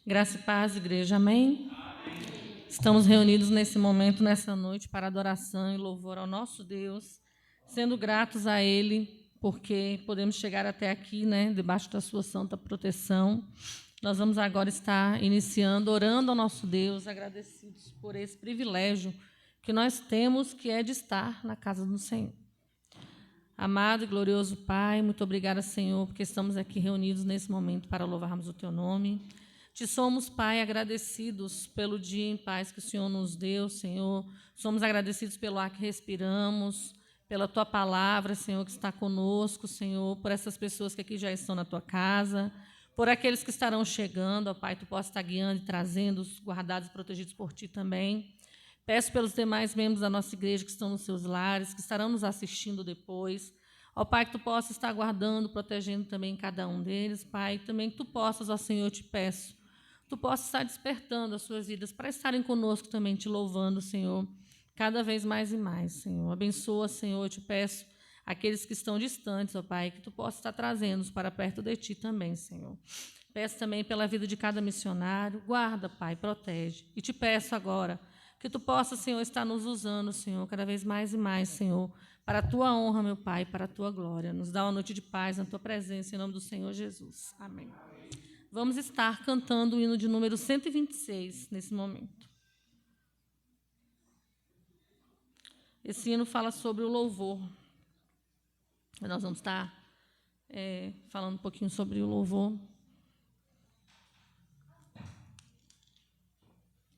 Graça e paz, igreja. Amém? Estamos reunidos nesse momento, nessa noite, para adoração e louvor ao nosso Deus, sendo gratos a Ele, porque podemos chegar até aqui, debaixo da sua santa proteção. Nós vamos agora estar iniciando, orando ao nosso Deus, agradecidos por esse privilégio que nós temos, que é de estar na casa do Senhor. Amado e glorioso Pai, muito obrigada, Senhor, porque estamos aqui reunidos nesse momento para louvarmos o Teu nome. Te somos, Pai, agradecidos pelo dia em paz que o Senhor nos deu, Senhor. Somos agradecidos pelo ar que respiramos, pela Tua palavra, Senhor, que está conosco, Senhor, por essas pessoas que aqui já estão na Tua casa, por aqueles que estarão chegando, ó Pai, Tu possa estar guiando e trazendo-os, guardados e protegidos por Ti também. Peço pelos demais membros da nossa igreja que estão nos seus lares, que estarão nos assistindo depois. Ó Pai, que Tu possa estar guardando, protegendo também cada um deles, Pai. Também que Tu possas, ó Senhor, eu te peço, Tu possas estar despertando as suas vidas para estarem conosco também, te louvando, Senhor, cada vez mais e mais, Senhor. Abençoa, Senhor, eu te peço, aqueles que estão distantes, ó Pai, que Tu possas estar trazendo-os para perto de Ti também, Senhor. Peço também pela vida de cada missionário, guarda, Pai, protege. E te peço agora que Tu possas, Senhor, estar nos usando, Senhor, cada vez mais e mais, Senhor, para a Tua honra, meu Pai, para a Tua glória. Nos dá uma noite de paz na Tua presença, em nome do Senhor Jesus. Amém. Vamos estar cantando o hino de número 126 nesse momento. Esse hino fala sobre o louvor. Nós vamos estar falando um pouquinho sobre o louvor.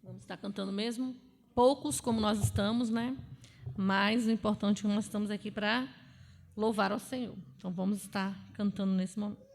Vamos estar cantando mesmo. Poucos como nós estamos, Mas o importante é que nós estamos aqui para louvar ao Senhor. Então vamos estar cantando nesse momento.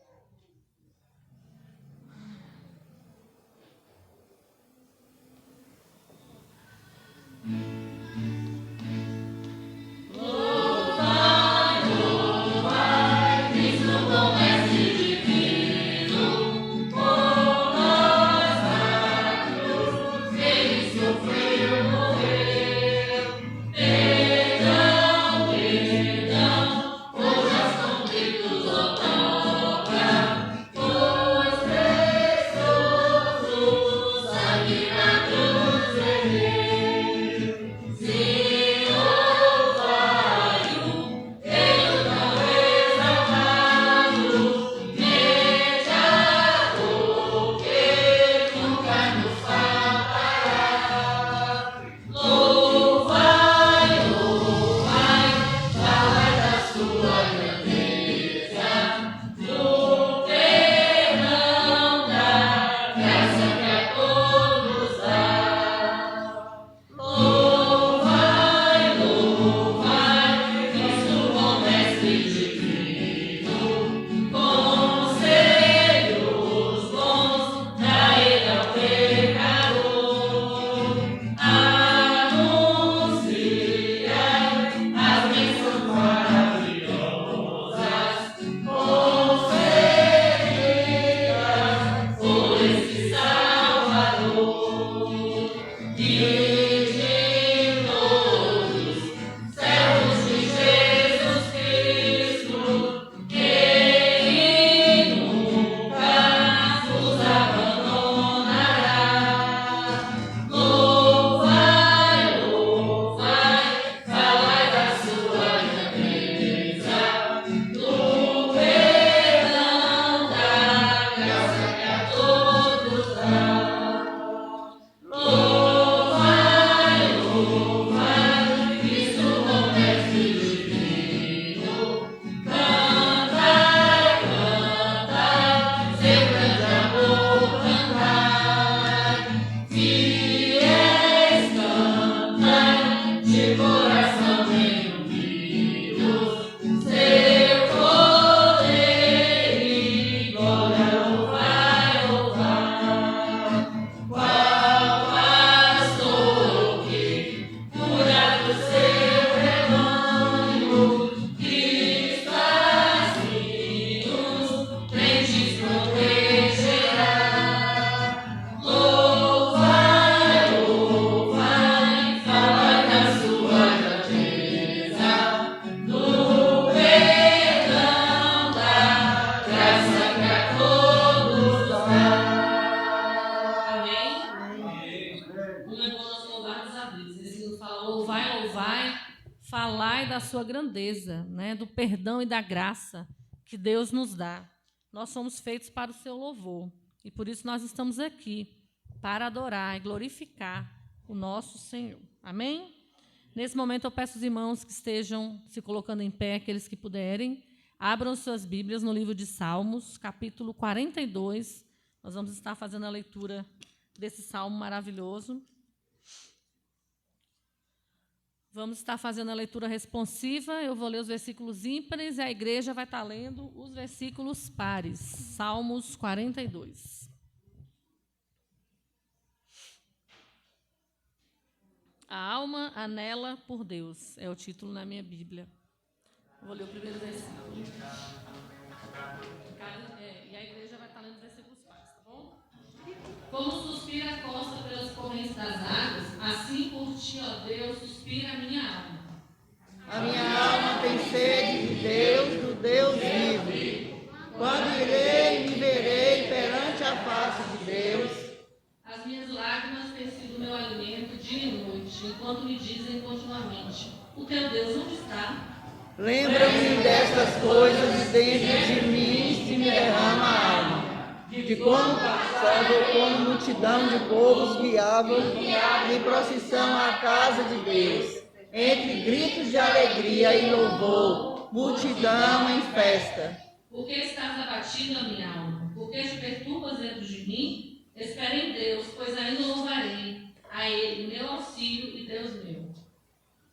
da sua grandeza, né, do perdão e da graça que Deus nos dá. Nós somos feitos para o seu louvor e por isso nós estamos aqui para adorar e glorificar o nosso Senhor. Amém? Nesse momento eu peço aos irmãos que estejam se colocando em pé, aqueles que puderem, abram suas Bíblias no livro de Salmos, capítulo 42. Nós vamos estar fazendo a leitura desse salmo maravilhoso. Vamos estar fazendo a leitura responsiva. Eu vou ler os versículos ímpares e a igreja vai estar lendo os versículos pares. Salmos 42. A alma anela por Deus, é o título na minha Bíblia. Vou ler o primeiro versículo. E a igreja vai estar lendo os versículos pares, tá bom? Como suspira a costa pelas correntes das águas, assim por ti, ó Deus, suspira a minha alma. A minha alma tem sede de Deus, do Deus vivo. Quando irei e me verei perante a face de Deus. As minhas lágrimas têm sido meu alimento dia e noite, enquanto me dizem continuamente: o teu Deus onde está? Lembra-me destas coisas e dentro de mim se me derrama a alma. De como passava como multidão de povos guiavam em procissão à casa de Deus, entre gritos de alegria e louvor, multidão em festa. Por que estás abatido, a minha alma? Por que te perturbas dentro de mim? Espera em Deus, pois ainda louvarei a Ele, meu auxílio e Deus meu.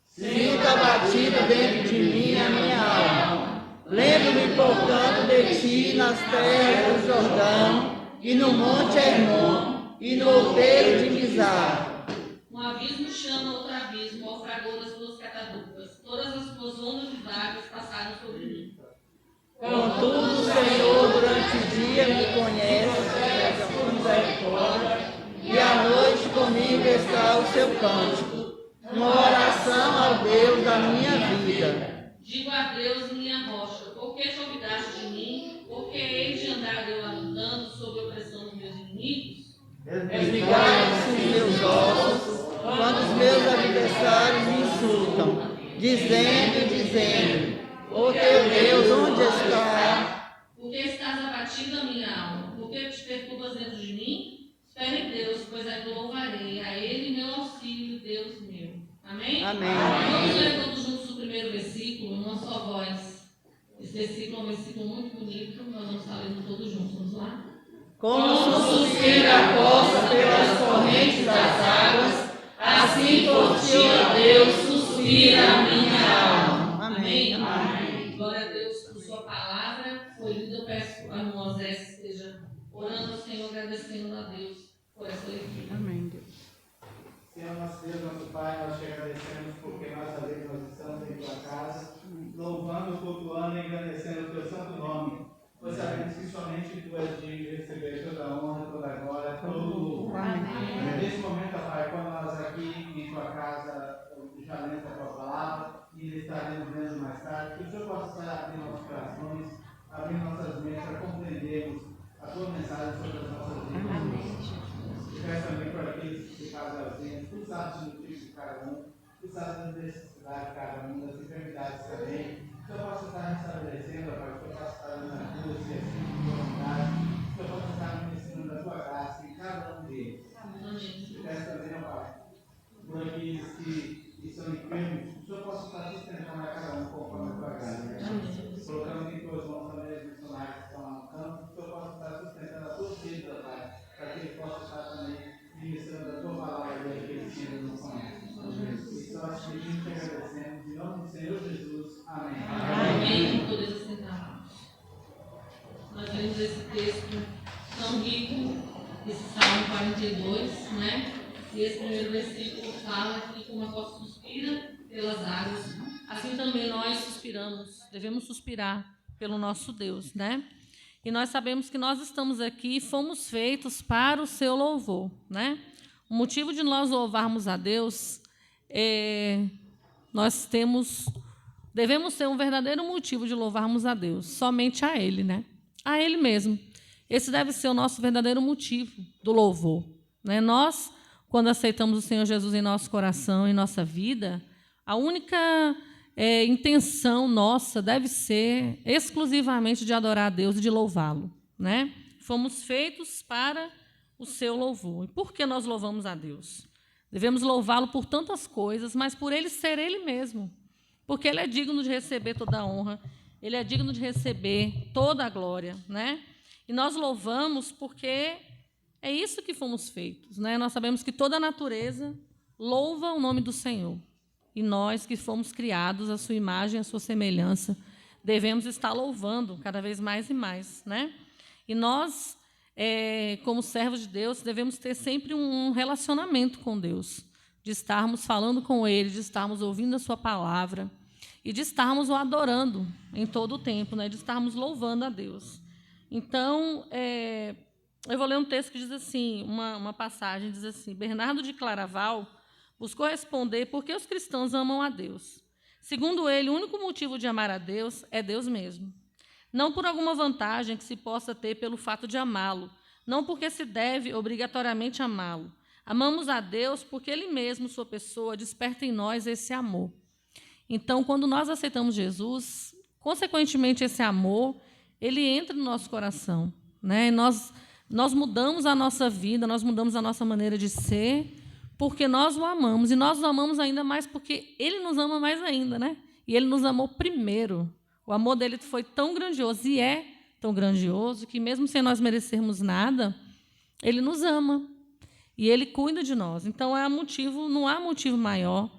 Sinta abatido dentro de mim a minha alma. Lembro-me, portanto, de ti nas terras do Jordão, e no monte Hermon, e no outeiro de Mizar. Um abismo chama outro abismo ao fragor das tuas catadupas. Todas as tuas ondas de águas passaram sobre mim. Contudo, o Senhor, durante o dia me conhece, com misericórdia, e à noite comigo está o seu cântico, uma oração ao Deus da minha vida. Digo a Deus, minha rocha, por que te olvidaste de mim? Por que hei de andar eu andando sob a opressão dos meus inimigos? Esmigalham-se os meus ossos, quando os meus adversários me insultam, dizendo, ó teu Deus, onde está? Por que estás abatido, a minha alma? Por que te perturbas dentro de mim? Espera em Deus, pois ainda louvarei a Ele, meu auxílio, Deus meu. Amém? Amém. Vamos ler todos juntos o primeiro versículo, em uma só voz. Esse versículo é um versículo muito bonito, nós vamos estar lendo todos juntos. Vamos lá? Como suspira a costa pelas correntes das águas, assim por ti, ó Deus, suspira a minha alma. Amém. Amém. Glória a Deus por sua palavra. Foi lida, eu peço a Moisés que esteja orando ao Senhor, agradecendo a Deus por essa leitura. Amém, Deus. Senhor, nosso Deus, nosso Pai, nós te agradecemos porque mais uma vez nós estamos em tua casa, louvando, cultuando e agradecendo o teu santo nome. Pois sabemos que somente tu és digno de receber toda a honra, toda a glória, todo o louvor. Nesse momento, Pai, quando nós aqui em tua casa já lemos a tua palavra e estaremos lendo mais tarde, que o Senhor possa estar abrindo nossos corações, abrindo nossas mentes para compreendermos a tua mensagem sobre as nossas vidas. Eu peço também para aqueles que ficam ausentes, tu sabes o motivo de cada um, tu sabes a necessidade de cada um, das enfermidades também. Que eu possa estar restabelecendo, Pai, que eu possa estar dando a tua e assim de tua vontade, que eu possa estar me ensinando a tua graça em cada um deles. Eu peço também, Pai, por aqueles que estão enfermos, que o Senhor possa estar sustentando a cada um conforme a tua graça. Colocando em tuas mãos também os missionários que estão lá no campo, que o Senhor possa estar sustentando a tua vida, Pai, para que ele possa estar também ministrando a tua palavra daqueles que ainda não conhecem. E nós pedimos e agradecemos, em nome do Senhor Jesus. Amém. Amém. Poder sentar. Nós lemos esse texto tão rico, esse Salmo 42, né? E esse primeiro versículo fala que como a costa suspira pelas águas, assim também nós suspiramos, devemos suspirar pelo nosso Deus, né? E nós sabemos que nós estamos aqui e fomos feitos para o seu louvor, né? O motivo de nós louvarmos a Deus devemos ter um verdadeiro motivo de louvarmos a Deus, somente a Ele, né? A Ele mesmo. Esse deve ser o nosso verdadeiro motivo do louvor, né? Nós, quando aceitamos o Senhor Jesus em nosso coração, em nossa vida, a única intenção nossa deve ser exclusivamente de adorar a Deus e de louvá-lo, né? Fomos feitos para o seu louvor. E por que nós louvamos a Deus? Devemos louvá-lo por tantas coisas, mas por ele ser ele mesmo, porque ele é digno de receber toda a honra, ele é digno de receber toda a glória, né? E nós louvamos porque é isso que fomos feitos, né? Nós sabemos que toda a natureza louva o nome do Senhor. E nós que fomos criados à sua imagem, à sua semelhança, devemos estar louvando cada vez mais e mais, né? E nós, como servos de Deus, devemos ter sempre um relacionamento com Deus, de estarmos falando com Ele, de estarmos ouvindo a sua palavra e de estarmos o adorando em todo o tempo, né? De estarmos louvando a Deus. Então, eu vou ler um texto que diz assim, uma passagem diz assim: Bernardo de Claraval buscou responder por que os cristãos amam a Deus. Segundo ele, o único motivo de amar a Deus é Deus mesmo. Não por alguma vantagem que se possa ter pelo fato de amá-lo, não porque se deve obrigatoriamente amá-lo. Amamos a Deus porque Ele mesmo, sua pessoa, desperta em nós esse amor. Então, quando nós aceitamos Jesus, consequentemente esse amor, ele entra no nosso coração, né? Nós mudamos a nossa vida, nós mudamos a nossa maneira de ser, porque nós o amamos, e nós o amamos ainda mais porque ele nos ama mais ainda, né? E ele nos amou primeiro. O amor dele foi tão grandioso, e é tão grandioso, que mesmo sem nós merecermos nada, ele nos ama, e ele cuida de nós. Então, não há motivo maior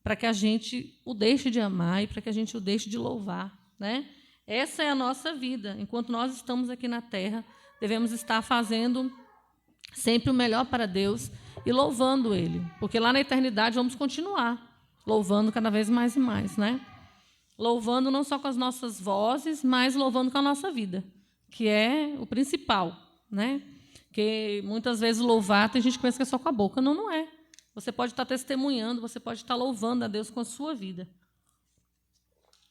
para que a gente o deixe de amar e para que a gente o deixe de louvar, né? Essa é a nossa vida. Enquanto nós estamos aqui na terra, devemos estar fazendo sempre o melhor para Deus e louvando Ele, porque lá na eternidade vamos continuar louvando cada vez mais e mais, né? Louvando não só com as nossas vozes, mas louvando com a nossa vida, que é o principal, né? Porque muitas vezes louvar, tem gente que pensa que é só com a boca. Não, não é. Você pode estar testemunhando, você pode estar louvando a Deus com a sua vida.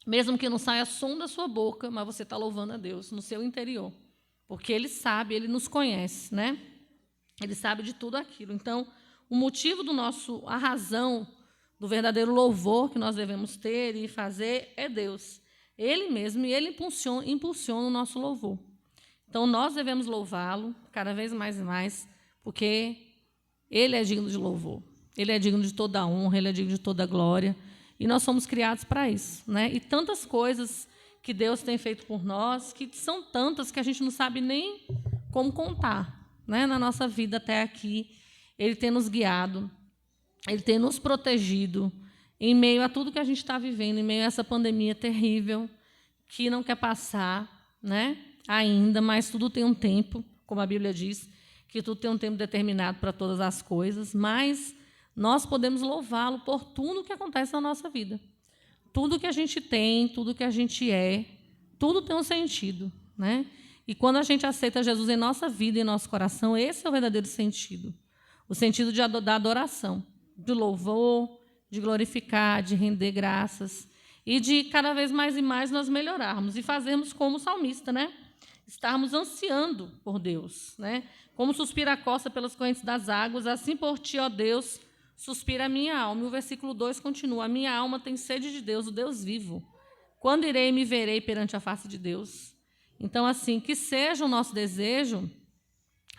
Mesmo que não saia som da sua boca, mas você está louvando a Deus no seu interior. Porque Ele sabe, Ele nos conhece, né? Ele sabe de tudo aquilo. Então, o motivo a razão do verdadeiro louvor que nós devemos ter e fazer é Deus. Ele mesmo, e Ele impulsiona o nosso louvor. Então, nós devemos louvá-lo cada vez mais e mais, porque Ele é digno de louvor. Ele é digno de toda a honra, Ele é digno de toda a glória. E nós somos criados para isso, né? E tantas coisas que Deus tem feito por nós, que são tantas que a gente não sabe nem como contar, né? Na nossa vida até aqui, Ele tem nos guiado, Ele tem nos protegido em meio a tudo que a gente está vivendo, em meio a essa pandemia terrível, que não quer passar, né? Ainda, mas tudo tem um tempo, como a Bíblia diz, que tudo tem um tempo determinado para todas as coisas, mas nós podemos louvá-lo por tudo que acontece na nossa vida. Tudo que a gente tem, tudo que a gente é, tudo tem um sentido, né? E quando a gente aceita Jesus em nossa vida, em nosso coração, esse é o verdadeiro sentido. O sentido da adoração, de louvor, de glorificar, de render graças e de cada vez mais e mais nós melhorarmos e fazermos como o salmista, né? Estarmos ansiando por Deus, né? Como suspira a costa pelas correntes das águas, assim por ti, ó Deus, suspira a minha alma. E o versículo 2 continua: a minha alma tem sede de Deus, o Deus vivo. Quando irei e me verei perante a face de Deus? Então, assim, que seja o nosso desejo,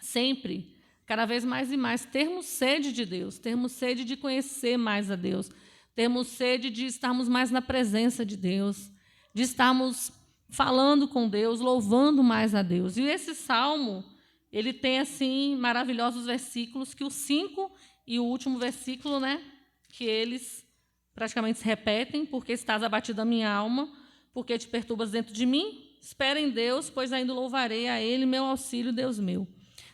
sempre, cada vez mais e mais, termos sede de Deus, termos sede de conhecer mais a Deus, termos sede de estarmos mais na presença de Deus, de estarmos falando com Deus, louvando mais a Deus. E esse salmo, ele tem, assim, maravilhosos versículos, que o 5 e o último versículo, né, que eles praticamente se repetem: porque estás abatido a minha alma, porque te perturbas dentro de mim? Espera em Deus, pois ainda louvarei a Ele, meu auxílio, Deus meu.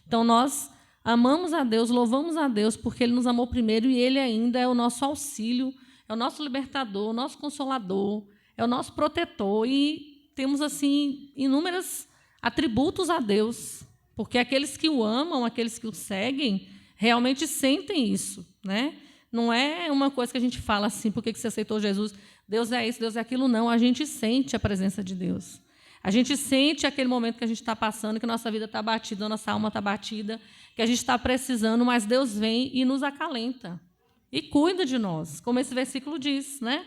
Então, nós amamos a Deus, louvamos a Deus, porque Ele nos amou primeiro e Ele ainda é o nosso auxílio, é o nosso libertador, o nosso consolador, é o nosso protetor. E temos, assim, inúmeros atributos a Deus, porque aqueles que o amam, aqueles que o seguem, realmente sentem isso, né? Não é uma coisa que a gente fala assim: por que você aceitou Jesus? Deus é isso, Deus é aquilo. Não, a gente sente a presença de Deus. A gente sente aquele momento que a gente está passando, que nossa vida está batida, nossa alma está batida, que a gente está precisando, mas Deus vem e nos acalenta e cuida de nós, como esse versículo diz, né?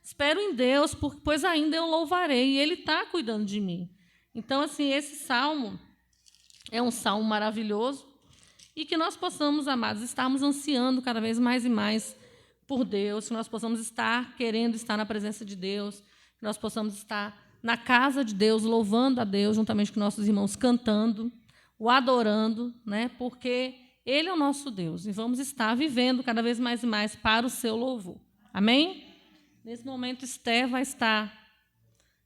Espero em Deus, pois ainda eu louvarei, e Ele está cuidando de mim. Então, assim, esse salmo é um salmo maravilhoso, e que nós possamos, amados, estarmos ansiando cada vez mais e mais por Deus, que nós possamos estar querendo estar na presença de Deus, que nós possamos estar na casa de Deus, louvando a Deus, juntamente com nossos irmãos, cantando, o adorando, né? Porque Ele é o nosso Deus, e vamos estar vivendo cada vez mais e mais para o seu louvor. Amém? Nesse momento, Esther vai estar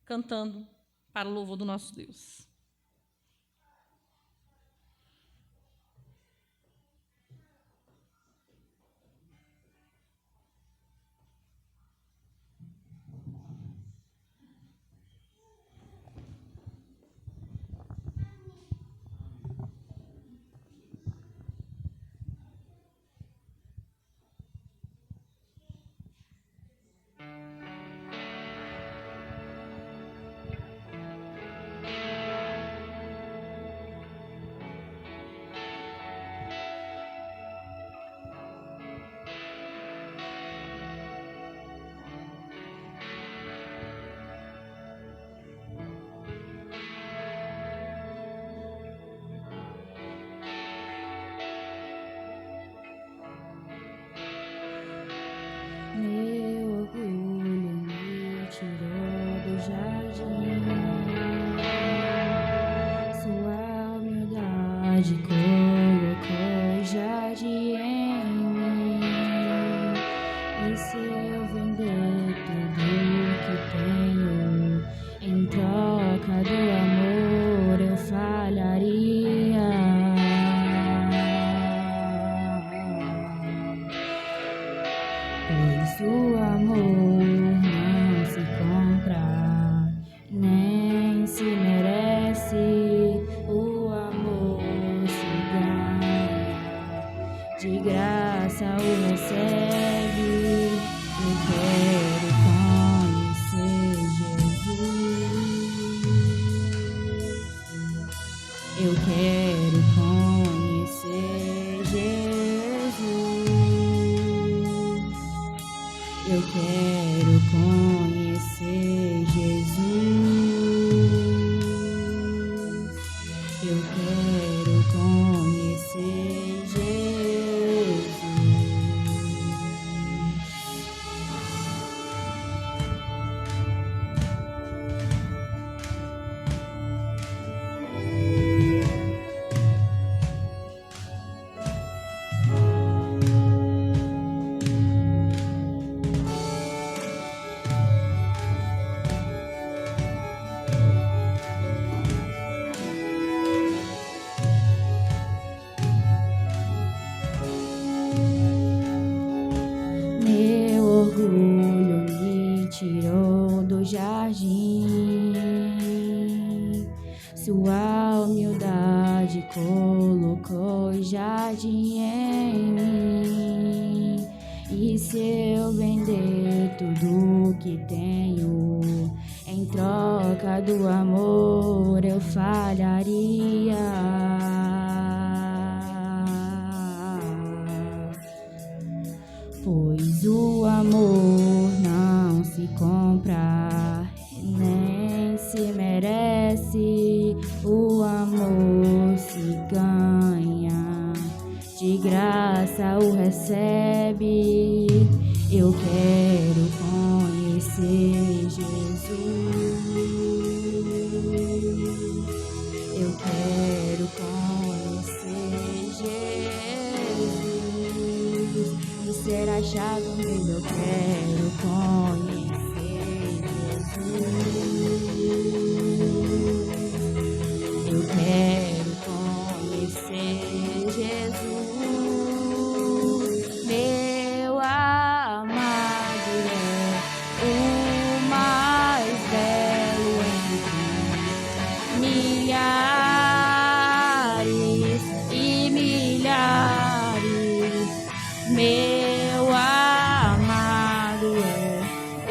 cantando para o louvor do nosso Deus. Meu orgulho me tirou do jardim, sua humildade colocou jardim em mim. E se eu vender tudo que tenho em troca do amor, eu falharia. Pois o amor não se compra, nem se merece. O amor se ganha, de graça o recebe. Eu quero conhecer Jesus. Eu quero conhecer Jesus. Eu quero conhecer Jesus. Eu quero conhecer Jesus. Meu orgulho me tirou do jardim, sua humildade colocou jardim em mim. E se eu vender tudo que tenho em troca do amor, eu falharia. Pois o amor não se compra, nem se merece. O amor se ganha, de graça o recebe. Eu quero conhecer Jesus. Eu quero conhecer Jesus. E ser achado nele, eu quero conhecer Jesus. Eu quero conhecer Jesus. Meu amado é o mais belo entre milhares e milhares. Meu amado é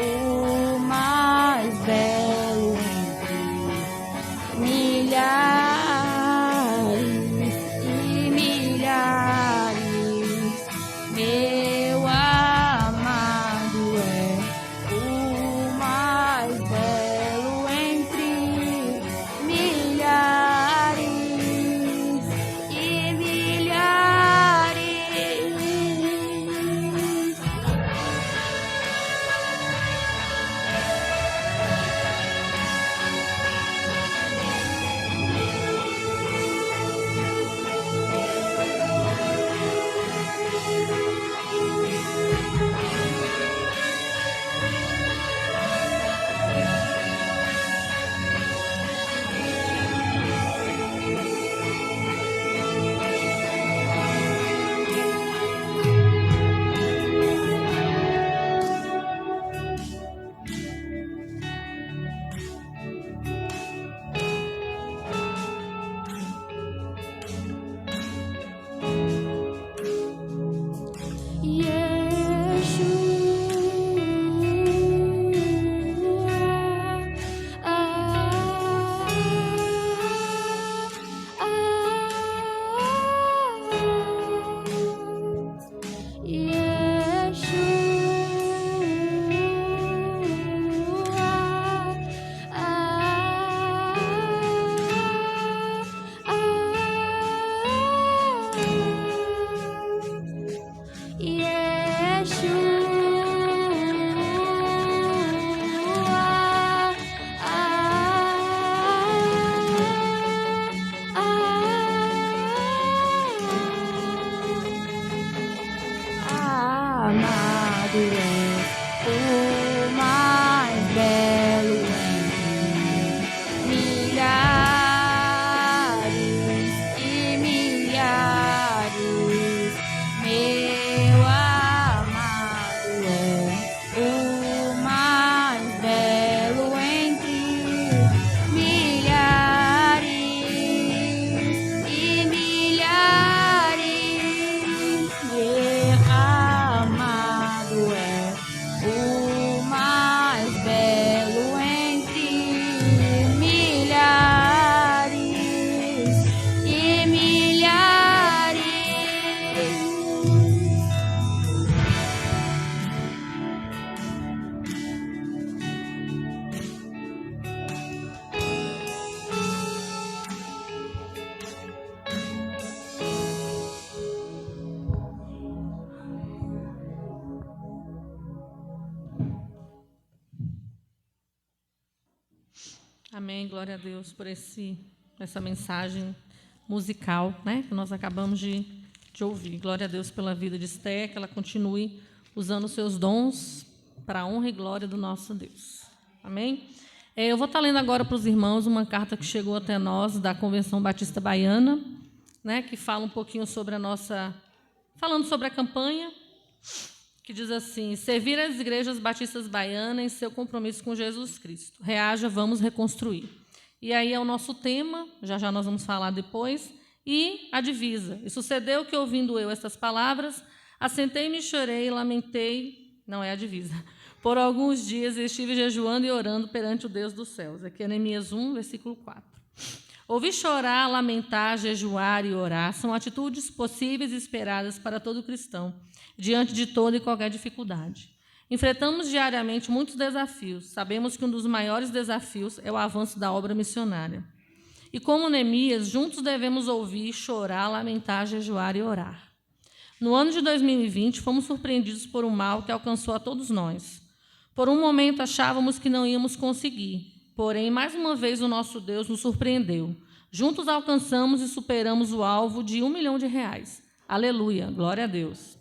Amém, glória a Deus por essa mensagem musical, né, que nós acabamos de ouvir. Glória a Deus pela vida de Esté, que ela continue usando os seus dons para a honra e glória do nosso Deus. Amém? Eu vou estar lendo agora para os irmãos uma carta que chegou até nós da Convenção Batista Baiana, né, que fala um pouquinho sobre falando sobre a campanha, que diz assim: servir as igrejas batistas baianas em seu compromisso com Jesus Cristo. Reaja, vamos reconstruir. E aí é o nosso tema, já nós vamos falar depois, e a divisa. E sucedeu que, ouvindo eu estas palavras, assentei-me e chorei, lamentei, não é a divisa, por alguns dias estive jejuando e orando perante o Deus dos céus. Aqui é Neemias 1, versículo 4. Ouvir chorar, lamentar, jejuar e orar são atitudes possíveis e esperadas para todo cristão, diante de toda e qualquer dificuldade. Enfrentamos diariamente muitos desafios. Sabemos que um dos maiores desafios é o avanço da obra missionária. E como Neemias, juntos devemos ouvir, chorar, lamentar, jejuar e orar. No ano de 2020, fomos surpreendidos por um mal que alcançou a todos nós. Por um momento achávamos que não íamos conseguir, porém, mais uma vez, o nosso Deus nos surpreendeu. Juntos alcançamos e superamos o alvo de R$1 milhão. Aleluia, glória a Deus.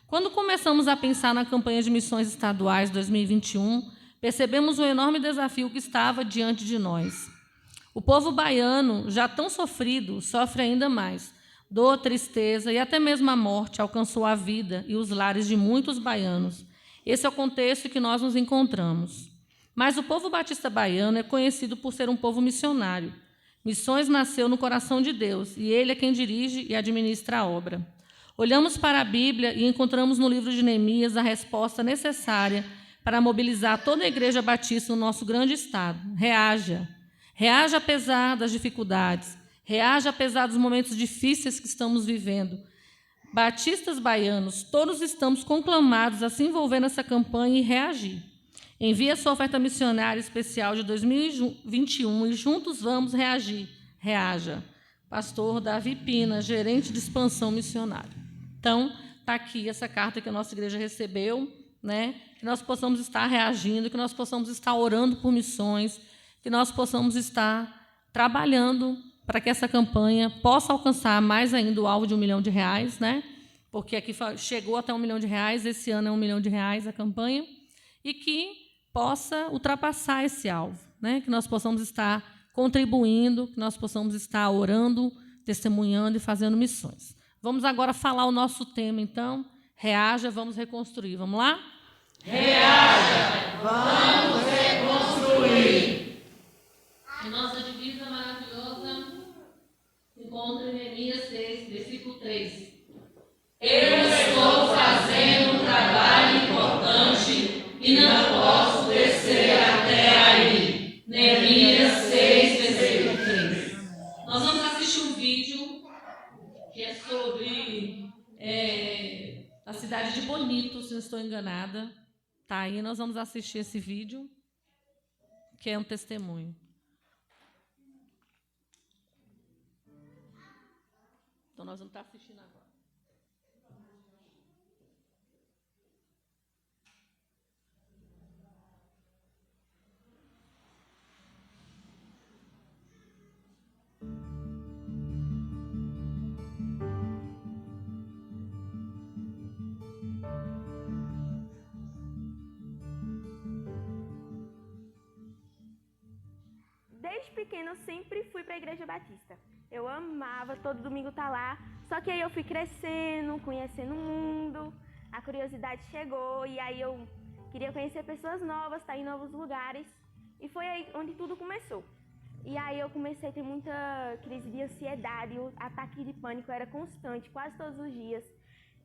Quando começamos a pensar na campanha de missões estaduais 2021, percebemos o enorme desafio que estava diante de nós. O povo baiano, já tão sofrido, sofre ainda mais. Dor, tristeza e até mesmo a morte alcançou a vida e os lares de muitos baianos. Esse é o contexto em que nós nos encontramos. Mas o povo batista baiano é conhecido por ser um povo missionário. Missões nasceu no coração de Deus, e Ele é quem dirige e administra a obra. Olhamos para a Bíblia e encontramos no livro de Neemias a resposta necessária para mobilizar toda a igreja batista no nosso grande estado. Reaja. Reaja apesar das dificuldades. Reaja apesar dos momentos difíceis que estamos vivendo. Batistas baianos, todos estamos conclamados a se envolver nessa campanha e reagir. Envie a sua oferta missionária especial de 2021 e juntos vamos reagir. Reaja. Pastor Davi Pina, gerente de expansão missionária. Então, está aqui essa carta que a nossa igreja recebeu, né? Que nós possamos estar reagindo, que nós possamos estar orando por missões, que nós possamos estar trabalhando para que essa campanha possa alcançar mais ainda o alvo de R$1 milhão, né? Porque aqui chegou até R$1 milhão, esse ano é R$1 milhão a campanha, e que possa ultrapassar esse alvo, né? Que nós possamos estar contribuindo, que nós possamos estar orando, testemunhando e fazendo missões. Vamos agora falar o nosso tema, então. Reaja, vamos reconstruir. Vamos lá? Reaja, vamos reconstruir. A nossa divisa maravilhosa encontra em Neemias 6, versículo 3. Eu estou fazendo um trabalho importante e não posso descer até aí. Neemias 6, versículo 3. Nós vamos assistir um vídeo que é sobre a cidade de Bonito, se não estou enganada. Tá aí, nós vamos assistir esse vídeo, que é um testemunho. Então, nós vamos estar assistindo agora. Desde pequena eu sempre fui para a Igreja Batista. Eu amava todo domingo estar lá, só que aí eu fui crescendo, conhecendo o mundo, a curiosidade chegou e aí eu queria conhecer pessoas novas, estar em novos lugares, e foi aí onde tudo começou. E aí eu comecei a ter muita crise de ansiedade, o ataque de pânico era constante, quase todos os dias.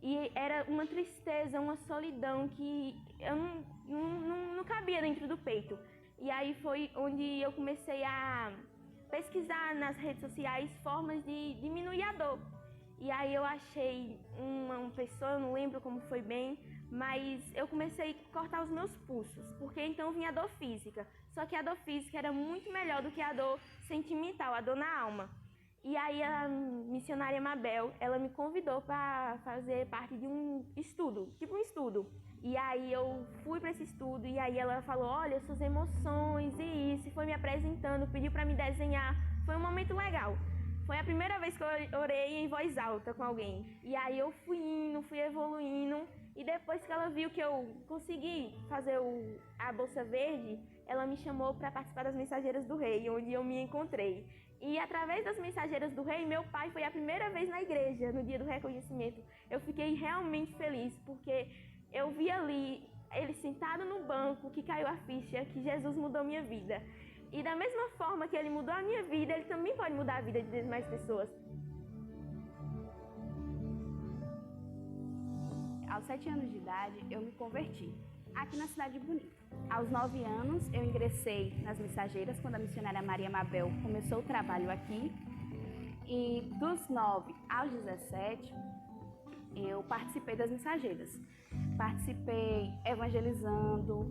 E era uma tristeza, uma solidão que eu não cabia dentro do peito. E aí foi onde eu comecei a pesquisar nas redes sociais formas de diminuir a dor. E aí eu achei uma pessoa, eu não lembro como foi bem, mas eu comecei a cortar os meus pulsos, porque então vinha a dor física. Só que a dor física era muito melhor do que a dor sentimental, a dor na alma. E aí a missionária Mabel, ela me convidou para fazer parte de um estudo, tipo um estudo. E aí eu fui para esse estudo e aí ela falou, olha, suas emoções e isso, e foi me apresentando, pediu para me desenhar. Foi um momento legal. Foi a primeira vez que eu orei em voz alta com alguém. E aí eu fui indo, fui evoluindo. E depois que ela viu que eu consegui fazer a Bolsa Verde, ela me chamou para participar das Mensageiras do Rei, onde eu me encontrei. E através das Mensageiras do Rei, meu pai foi a primeira vez na igreja, no dia do reconhecimento. Eu fiquei realmente feliz, porque eu vi ali, ele sentado no banco, que caiu a ficha, que Jesus mudou minha vida. E da mesma forma que ele mudou a minha vida, ele também pode mudar a vida de mais pessoas. Aos 7 anos de idade, eu me converti, aqui na cidade de Bonito. Aos 9 anos, eu ingressei nas Mensageiras, quando a missionária Maria Mabel começou o trabalho aqui. E dos 9 aos 17, eu participei das Mensageiras. Participei evangelizando,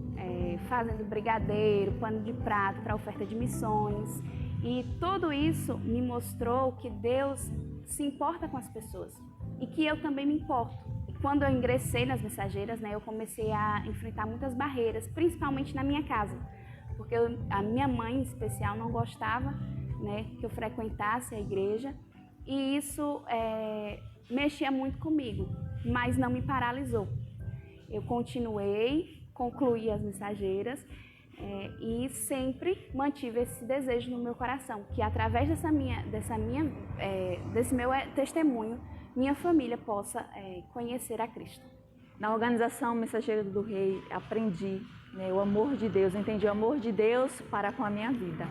fazendo brigadeiro, pano de prato para oferta de missões. E tudo isso me mostrou que Deus se importa com as pessoas e que eu também me importo. E quando eu ingressei nas Mensageiras, eu comecei a enfrentar muitas barreiras, principalmente na minha casa. Porque a minha mãe, em especial, não gostava que eu frequentasse a igreja. E isso mexia muito comigo, mas não me paralisou. Eu continuei, concluí as Mensageiras e sempre mantive esse desejo no meu coração, que através desse meu testemunho, minha família possa conhecer a Cristo. Na organização Mensageira do Rei, aprendi o amor de Deus, entendi o amor de Deus para com a minha vida.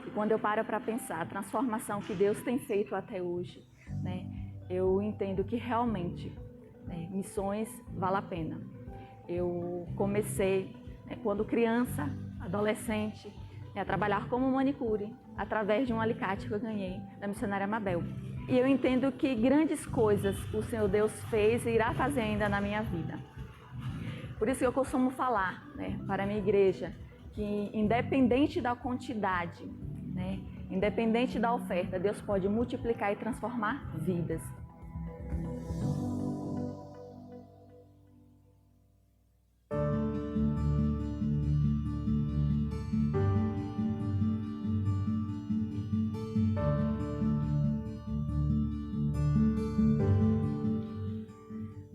E quando eu paro para pensar a transformação que Deus tem feito até hoje, eu entendo que realmente missões vale a pena. Eu comecei, quando criança, adolescente, a trabalhar como manicure, através de um alicate que eu ganhei da missionária Mabel. E eu entendo que grandes coisas o Senhor Deus fez e irá fazer ainda na minha vida. Por isso que eu costumo falar para a minha igreja, que independente da quantidade, independente da oferta, Deus pode multiplicar e transformar vidas.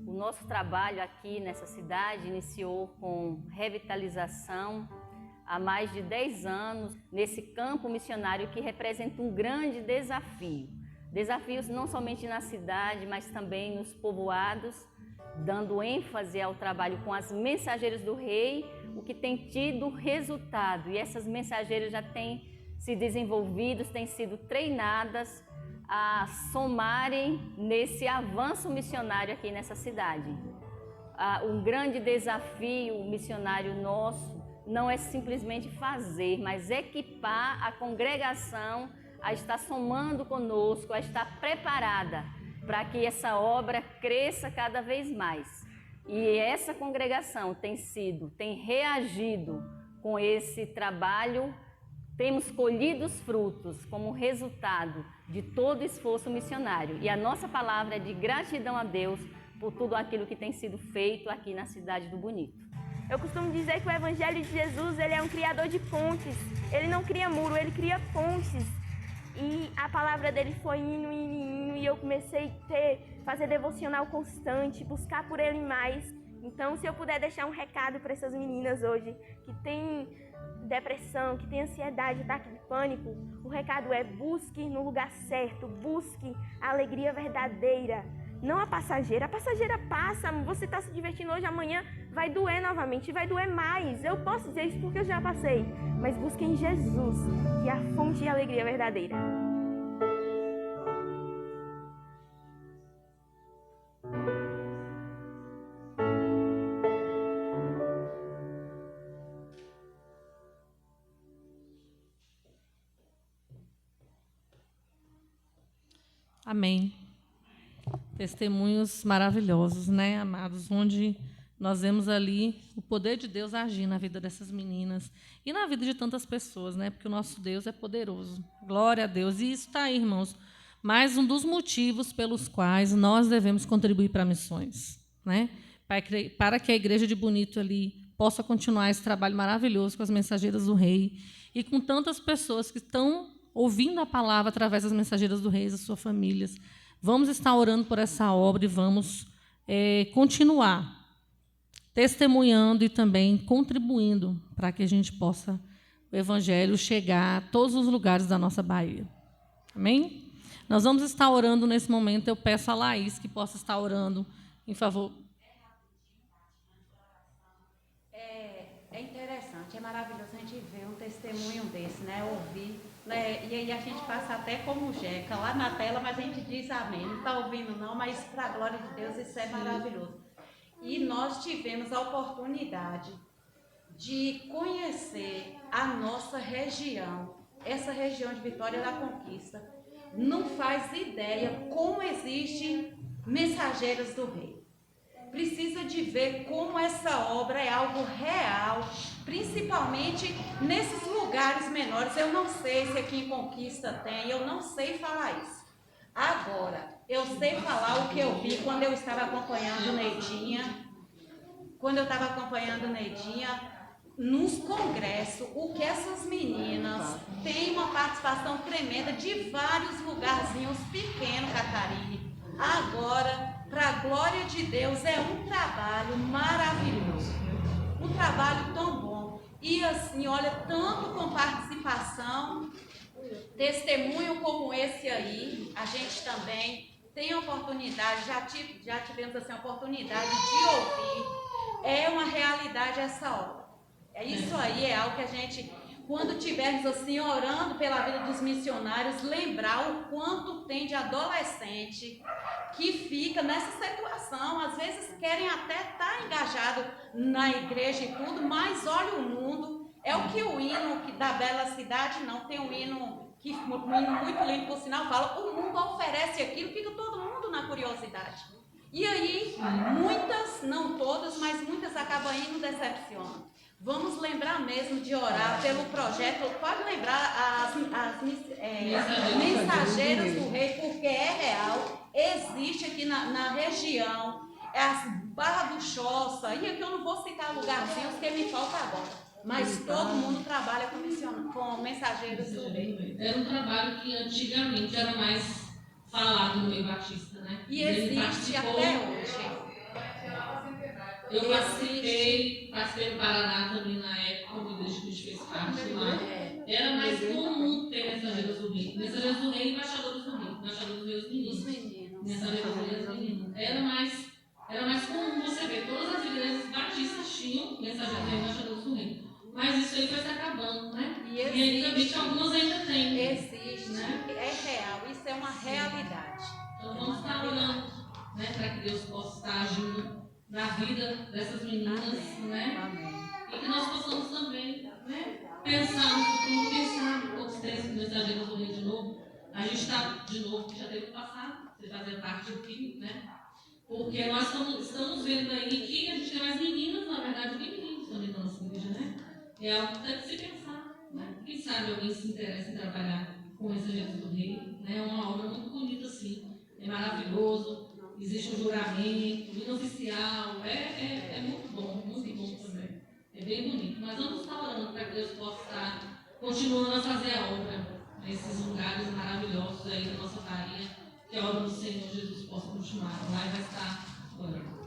Nosso trabalho aqui nessa cidade iniciou com revitalização há mais de 10 anos, nesse campo missionário que representa um grande desafio. Desafios não somente na cidade, mas também nos povoados, dando ênfase ao trabalho com as Mensageiras do Rei, o que tem tido resultado. E essas mensageiras já têm se desenvolvido, têm sido treinadas a somarem nesse avanço missionário aqui nessa cidade. Um grande desafio missionário nosso não é simplesmente fazer, mas equipar a congregação a estar somando conosco, a estar preparada para que essa obra cresça cada vez mais. E essa congregação tem reagido com esse trabalho. Temos colhido os frutos como resultado de todo o esforço missionário. E a nossa palavra é de gratidão a Deus por tudo aquilo que tem sido feito aqui na cidade do Bonito. Eu costumo dizer que o Evangelho de Jesus, ele é um criador de pontes. Ele não cria muro, ele cria pontes. E a palavra dele foi indo, e eu comecei a fazer devocional constante, buscar por ele mais. Então, se eu puder deixar um recado para essas meninas hoje que têm depressão, que tem ansiedade, ataque de pânico, o recado é: busque no lugar certo, busque a alegria verdadeira, não a passageira. A passageira passa, você está se divertindo hoje, amanhã vai doer novamente, vai doer mais. Eu posso dizer isso porque eu já passei, mas busque em Jesus, que é a fonte de alegria verdadeira. Amém. Testemunhos maravilhosos, amados? Onde nós vemos ali o poder de Deus agir na vida dessas meninas e na vida de tantas pessoas, né? Porque o nosso Deus é poderoso. Glória a Deus. E isso está aí, irmãos, mais um dos motivos pelos quais nós devemos contribuir para missões, né? Para que a Igreja de Bonito ali possa continuar esse trabalho maravilhoso com as Mensageiras do Rei e com tantas pessoas que estão ouvindo a palavra através das Mensageiras do Rei, das suas famílias. Vamos estar orando por essa obra e vamos continuar testemunhando e também contribuindo para que a gente possa, o Evangelho, chegar a todos os lugares da nossa Bahia. Amém? Nós vamos estar orando nesse momento. Eu peço a Laís que possa estar orando em favor. É interessante, é maravilhoso a gente ver um testemunho desse, né? Ouvir, né? E aí a gente passa até como Jeca, lá na tela, mas a gente diz amém. Não está ouvindo não, mas para a glória de Deus isso é maravilhoso. E nós tivemos a oportunidade de conhecer a nossa região, essa região de Vitória da Conquista. Não faz ideia como existem Mensageiras do Rei. Precisa de ver como essa obra é algo real, principalmente nesses lugares menores. Eu não sei se aqui em Conquista tem, eu não sei falar isso. Agora, eu sei falar o que eu vi quando eu estava acompanhando Neidinha, nos congressos, o que essas meninas têm uma participação tremenda de vários lugarzinhos pequenos, Catarine. Agora, para a glória de Deus, é um trabalho maravilhoso, um trabalho tão bom. E assim, olha, tanto com participação, testemunho como esse aí, a gente também tem oportunidade, já tivemos assim, a oportunidade de ouvir. É uma realidade essa obra. Isso aí é algo que a gente, quando estivermos assim orando pela vida dos missionários, lembrar o quanto tem de adolescente que fica nessa situação. Às vezes querem até estar engajado na igreja e tudo, mas olha o mundo. É o que o hino da Bela Cidade, não, tem um hino muito lindo, por sinal, fala, o mundo oferece aquilo, fica todo mundo na curiosidade. E aí, muitas, não todas, mas muitas acabam indo decepcionando. Vamos lembrar mesmo de orar pelo projeto, pode lembrar as Mensageiras do Rei, porque é real, existe aqui na região, as Barra do Choça, e aqui eu não vou citar lugarzinhos que me falta agora. Mas todo mundo trabalha com Mensageiros do Rei. Era um trabalho que antigamente era mais falado no meio batista, né? E existe até hoje. Eu participei do Paraná também na época, quando a gente fez parte lá. Era mais comum ter Mensageiros do Rei. Mensageiros do Rei e Embaixadores do Rei. Embaixadores do Rei, os meninos. Mensageiros do Rei, os meninos. Era mais comum você ver. Todas as igrejas batistas tinham Mensageiros do Rei e Embaixadores do Rei. Mas isso aí foi se acabando, né? E ainda algumas ainda têm. Existe, né? É real, isso é uma realidade. Então vamos estar orando, né, para que Deus possa estar agindo na vida dessas meninas, né? Amém. E que nós possamos também, né, pensar no futuro, pensar no contexto do Mensageiros do Rei de novo. A gente está de novo, que já teve no passado, você fazia parte aqui, né? Porque nós estamos vendo aí que a gente tem mais meninas, na verdade, do que meninos também na nossa igreja, né? É algo que deve se pensar, né? Quem sabe alguém se interessa em trabalhar com Mensageiros do Rei, né? É uma obra muito bonita, assim, é maravilhoso, existe um juramento, hino oficial, é muito bom também, é bem bonito. Mas vamos estar orando para que Deus possa estar continuando a fazer a obra nesses lugares maravilhosos aí da nossa Bahia, que a obra do Senhor Jesus possa continuar. Lá vai estar orando.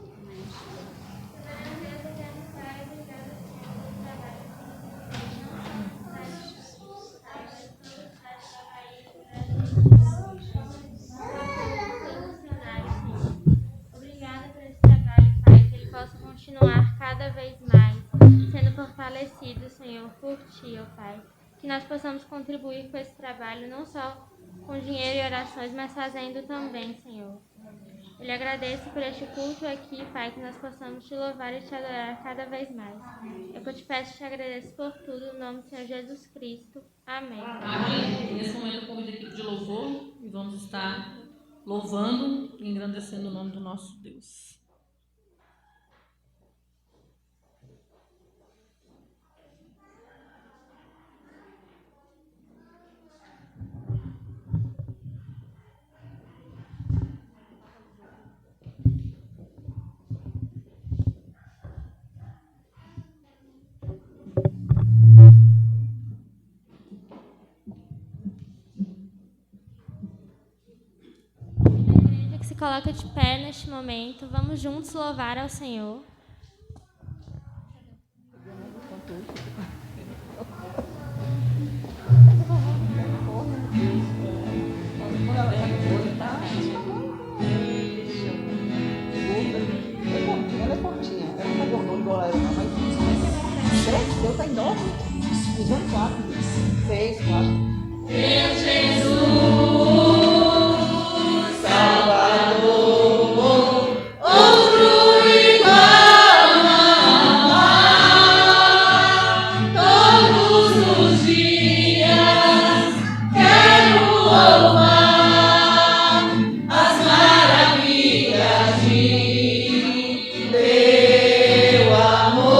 Obrigada por esse trabalho, Pai, que ele possa continuar cada vez mais, sendo fortalecido, Senhor, por Ti, ó Pai. Que nós possamos contribuir com esse trabalho, não só com dinheiro e orações, mas fazendo também, Senhor. Eu lhe agradeço por este culto aqui, Pai, que nós possamos Te louvar e Te adorar cada vez mais. É que eu Te peço e Te agradeço por tudo, no nome do Senhor Jesus Cristo. Amém. Amém. Nesse momento eu convido a equipe de louvor e vamos estar louvando e engrandecendo o nome do nosso Deus. que se coloca de pé neste momento. Vamos juntos louvar ao Senhor. Ela é curtinha, ela não tá gordona igual ela, não, mas 7, Deus tá enorme. Usando 4, 6, 4. Meu Jesus, Salvador, outro igual não há. Todos os dias quero louvar as maravilhas de teu amor.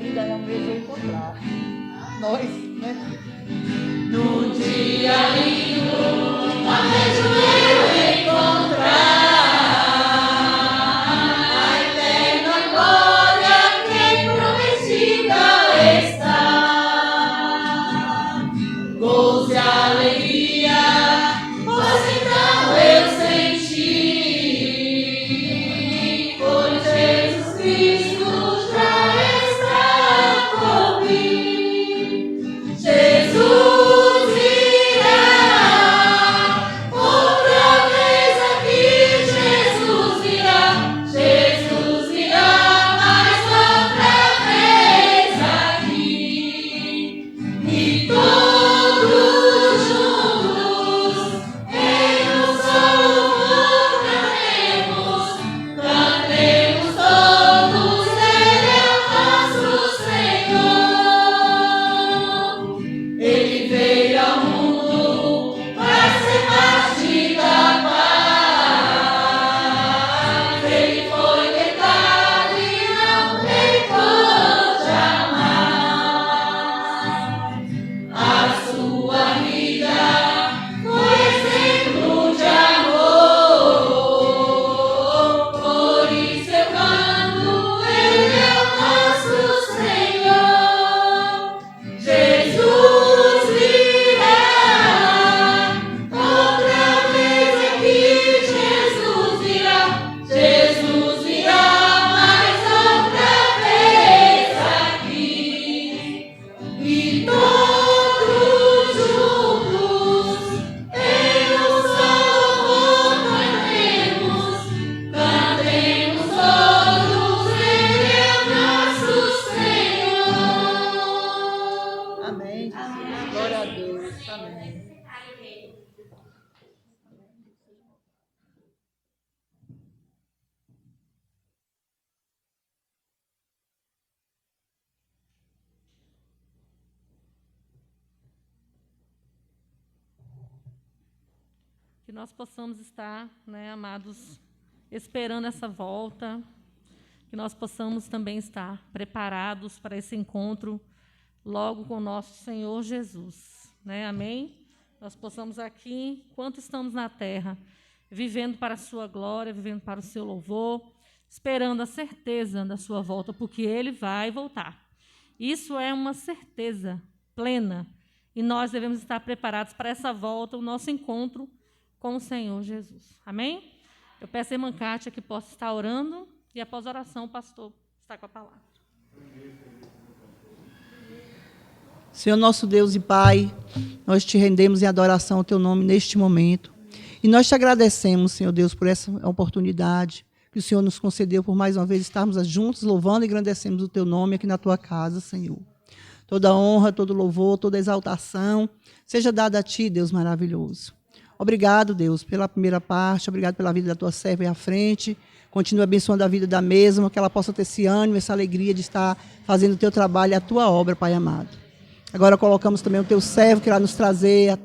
Linda é um mês de encontrar nós, né? No dia lindo, almejo eu encontrar a eterna Que nós possamos estar, né, amados, esperando essa volta, que nós possamos também estar preparados para esse encontro logo com o nosso Senhor Jesus, né? Amém? Nós possamos aqui, enquanto estamos na terra, vivendo para a sua glória, vivendo para o seu louvor, esperando a certeza da sua volta, porque Ele vai voltar. Isso é uma certeza plena, e nós devemos estar preparados para essa volta, o nosso encontro com o Senhor Jesus. Amém? Eu peço a irmã Kátia que possa estar orando, e após a oração o pastor está com a palavra. Senhor nosso Deus e Pai, nós te rendemos em adoração ao teu nome neste momento. E nós te agradecemos, Senhor Deus, por essa oportunidade que o Senhor nos concedeu por mais uma vez estarmos juntos, louvando e engrandecemos o teu nome aqui na tua casa, Senhor. Toda honra, todo louvor, toda exaltação seja dada a ti, Deus maravilhoso. Obrigado, Deus, pela primeira parte, obrigado pela vida da tua serva aí à frente. Continua abençoando a vida da mesma, que ela possa ter esse ânimo, essa alegria de estar fazendo o teu trabalho e a tua obra, Pai amado. Agora colocamos também o teu servo, que irá nos trazer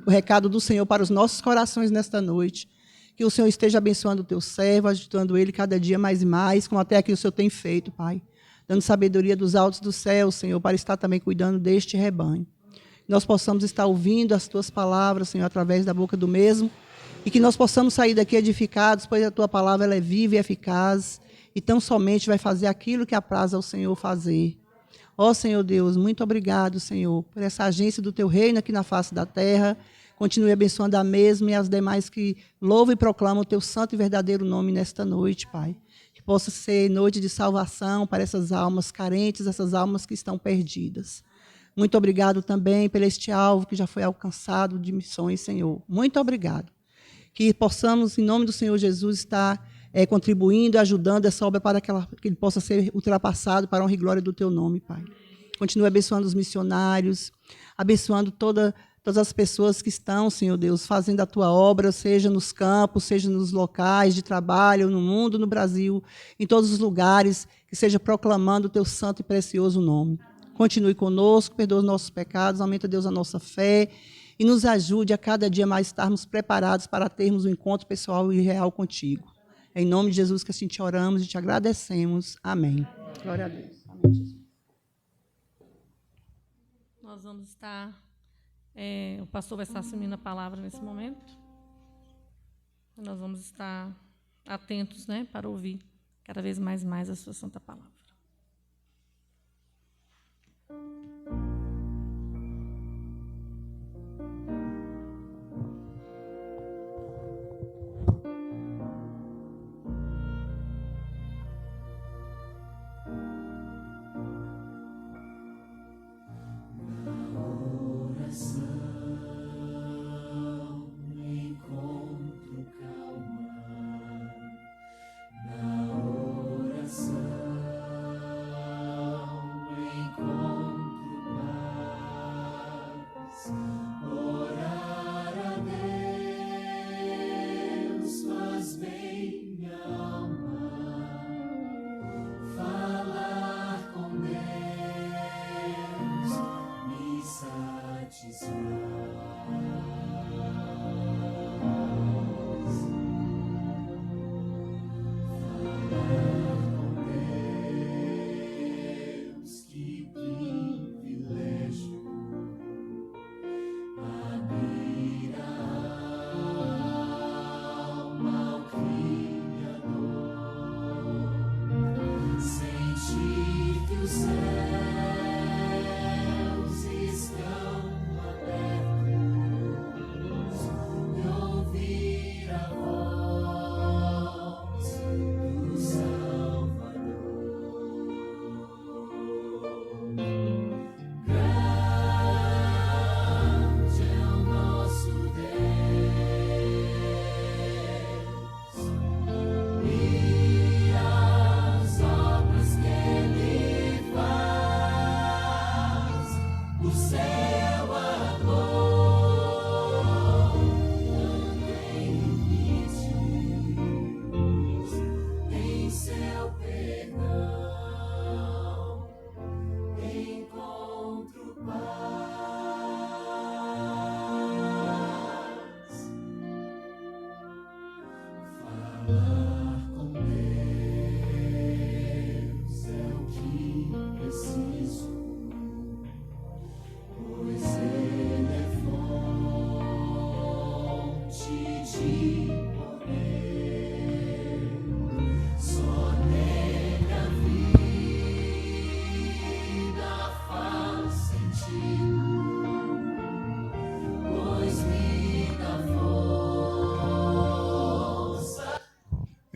o recado do Senhor para os nossos corações nesta noite. Que o Senhor esteja abençoando o teu servo, ajudando ele cada dia mais e mais, como até aqui o Senhor tem feito, Pai. Dando sabedoria dos altos do céu, Senhor, para estar também cuidando deste rebanho. Nós possamos estar ouvindo as tuas palavras, Senhor, através da boca do mesmo, e que nós possamos sair daqui edificados, pois a tua palavra ela é viva e eficaz, e tão somente vai fazer aquilo que apraz ao Senhor fazer. Ó Senhor Deus, muito obrigado, Senhor, por essa agência do teu reino aqui na face da terra. Continue abençoando a mesma e as demais que louvam e proclamam o teu santo e verdadeiro nome nesta noite, Pai. Que possa ser noite de salvação para essas almas carentes, essas almas que estão perdidas. Muito obrigado também por este alvo que já foi alcançado de missões, Senhor. Muito obrigado. Que possamos, em nome do Senhor Jesus, estar contribuindo e ajudando essa obra para que ele possa ser ultrapassado para a honra e glória do teu nome, Pai. Continue abençoando os missionários, abençoando todas as pessoas que estão, Senhor Deus, fazendo a tua obra, seja nos campos, seja nos locais de trabalho, no mundo, no Brasil, em todos os lugares, que seja proclamando o teu santo e precioso nome. Continue conosco, perdoa os nossos pecados, aumenta, Deus, a nossa fé e nos ajude a cada dia mais estarmos preparados para termos um encontro pessoal e real contigo. É em nome de Jesus que assim te oramos e te agradecemos. Amém. Glória a Deus. Amém, Jesus. Nós vamos estar... o pastor vai estar assumindo a palavra nesse momento. Nós vamos estar atentos, né, para ouvir cada vez mais a sua santa palavra.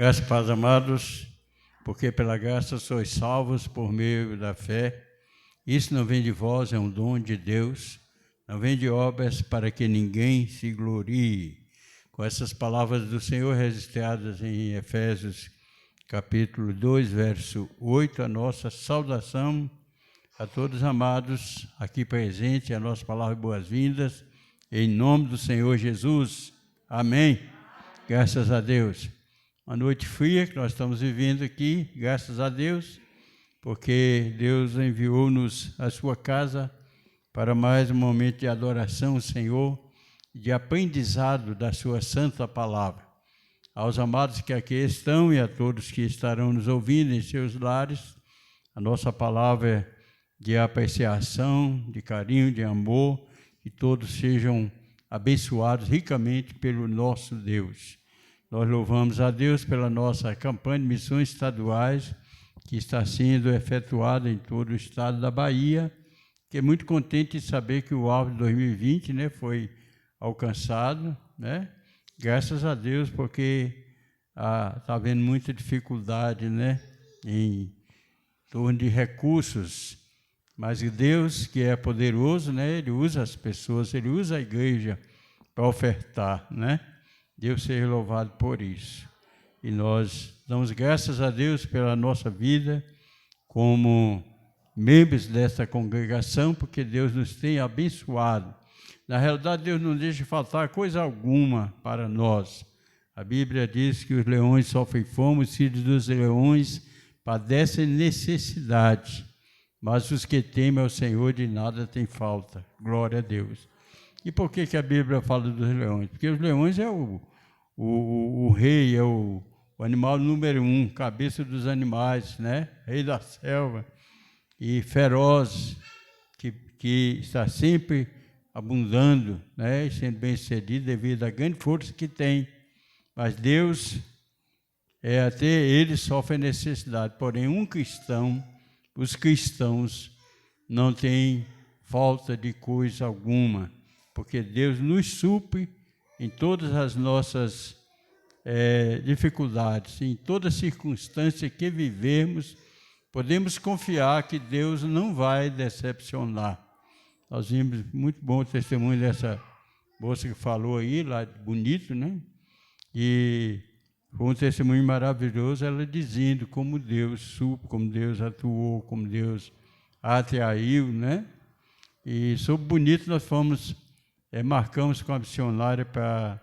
Graças a Deus, amados, porque pela graça sois salvos por meio da fé. Isso não vem de vós, é um dom de Deus. Não vem de obras para que ninguém se glorie. Com essas palavras do Senhor registradas em Efésios, capítulo 2, verso 8, a nossa saudação a todos amados aqui presentes, a nossa palavra de boas-vindas, em nome do Senhor Jesus. Amém. Graças a Deus. Uma noite fria que nós estamos vivendo aqui, graças a Deus, porque Deus enviou-nos à sua casa para mais um momento de adoração ao Senhor, de aprendizado da sua santa palavra. Aos amados que aqui estão e a todos que estarão nos ouvindo em seus lares, a nossa palavra é de apreciação, de carinho, de amor, que todos sejam abençoados ricamente pelo nosso Deus. Nós louvamos a Deus pela nossa campanha de missões estaduais, que está sendo efetuada em todo o estado da Bahia. Fiquei muito contente de saber que o alvo de 2020, foi alcançado, Graças a Deus, porque está havendo muita dificuldade, em torno de recursos. Mas Deus, que é poderoso, Ele usa as pessoas, Ele usa a igreja para ofertar, Deus seja louvado por isso. E nós damos graças a Deus pela nossa vida como membros dessa congregação, porque Deus nos tem abençoado. Na realidade, Deus não deixa faltar coisa alguma para nós. A Bíblia diz que os leões sofrem fome, os filhos dos leões padecem necessidade, mas os que temem ao Senhor de nada têm falta. Glória a Deus. E por que a Bíblia fala dos leões? Porque os leões é o rei, é o animal número 1, cabeça dos animais, Rei da selva, e feroz, que está sempre abundando, e sendo bem-sucedido devido à grande força que tem. Mas Deus, até ele sofre necessidade, porém os cristãos não têm falta de coisa alguma, porque Deus nos supre em todas as nossas dificuldades, em toda circunstância que vivemos, podemos confiar que Deus não vai decepcionar. Nós vimos muito bom o testemunho dessa moça que falou aí, lá bonito, E foi um testemunho maravilhoso, ela dizendo como Deus supre, como Deus atuou, como Deus a atraiu, E sobre bonito nós marcamos com a missionária para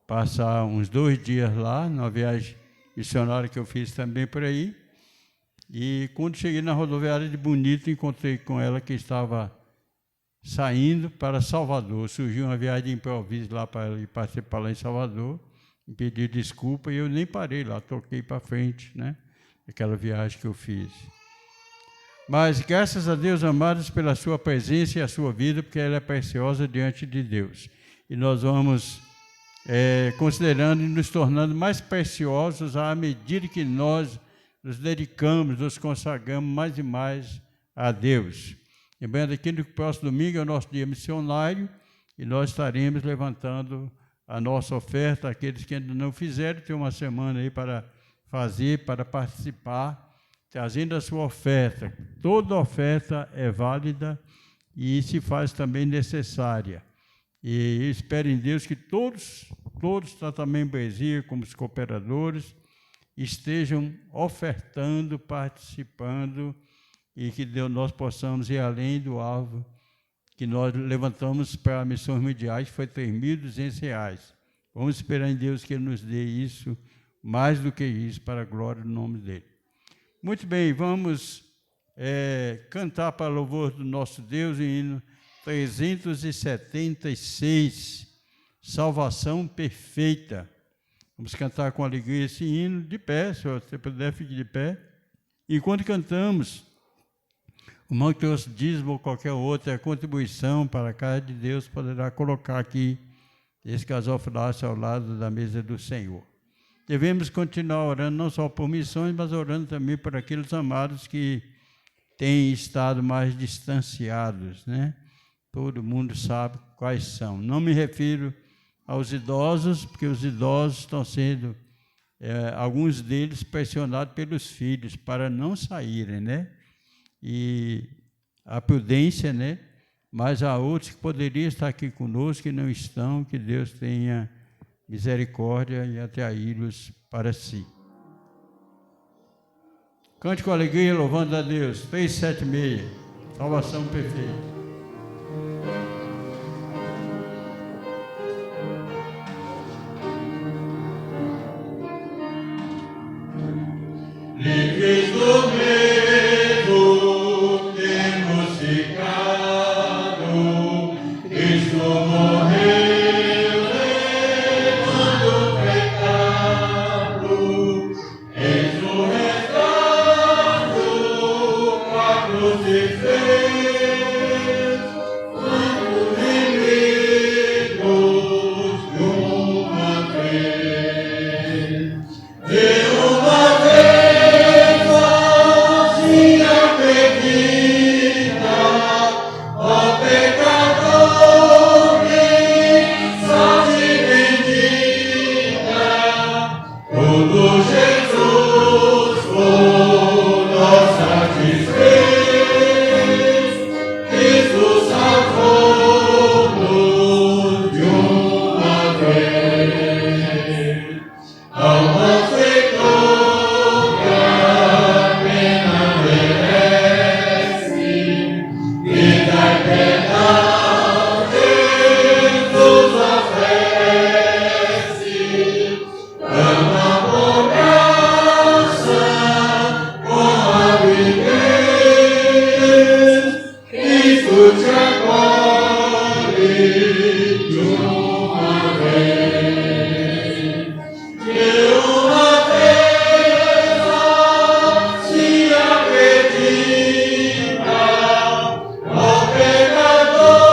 passar uns 2 dias lá, numa viagem missionária que eu fiz também por aí. E quando cheguei na rodoviária de Bonito, encontrei com ela que estava saindo para Salvador. Surgiu uma viagem de improviso lá para ela ir participar lá em Salvador, me pediu desculpa e eu nem parei lá, toquei para frente, aquela viagem que eu fiz. Mas graças a Deus, amados, pela sua presença e a sua vida, porque ela é preciosa diante de Deus. E nós vamos considerando e nos tornando mais preciosos à medida que nós nos dedicamos, nos consagramos mais e mais a Deus. Lembrando que no próximo domingo é o nosso dia missionário e nós estaremos levantando a nossa oferta. Aqueles que ainda não fizeram, tem uma semana aí para fazer, para participar, trazendo a sua oferta. Toda oferta é válida e se faz também necessária. E eu espero em Deus que todos, tanto a membresia como os cooperadores, estejam ofertando, participando, e que nós possamos ir além do alvo que nós levantamos para missões mundiais, que foi R$ 3.200. Vamos esperar em Deus que Ele nos dê isso, mais do que isso, para a glória do nome dEle. Muito bem, vamos cantar para louvor do nosso Deus, em hino 376, Salvação Perfeita. Vamos cantar com alegria esse hino, de pé, se você puder, fique de pé. Enquanto cantamos, o irmão que trouxe dízimo ou qualquer outra contribuição para a casa de Deus poderá colocar aqui esse gasofilácio ao lado da mesa do Senhor. Devemos continuar orando não só por missões, mas orando também por aqueles amados que têm estado mais distanciados, Todo mundo sabe quais são. Não me refiro aos idosos, porque os idosos estão sendo alguns deles pressionados pelos filhos para não saírem, né? E a prudência, né? Mas há outros que poderiam estar aqui conosco e não estão, que Deus tenha misericórdia e atraí-los para si. Cante com alegria, louvando a Deus. 376, salvação perfeita. Livres do medo, temos ficado, Cristo morreu, levando o pecado, eis o resgate, a cruz se fez, quantos inimigos de uma vez, de uma vez sozinha perdida, ó pecador, sorte bendita, quando Jesus por nós satisfez, Cristo salvou-nos de uma vez. Ao malfeitor que a pena merece, vida eterna Jesus oferece, ama por graça, com avidez, Cristo te acolhe de uma vez. De uma vez se acredita, ó pecador,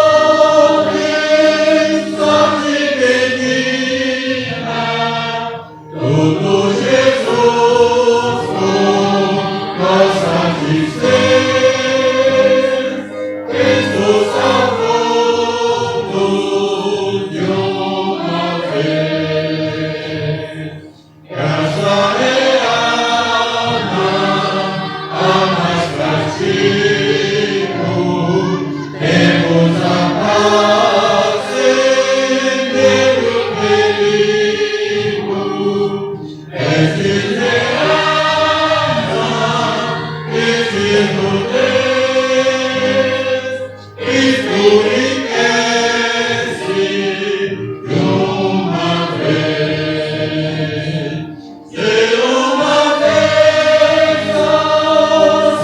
sorte bendita, tudo Jesus por nós satisfez, Cristo salvou-nos de uma vez. Graça real, a mais castigo, temos a paz sem medo e perigo, estes reais, estes nudez, Cristo enriquece de uma vez. De uma vez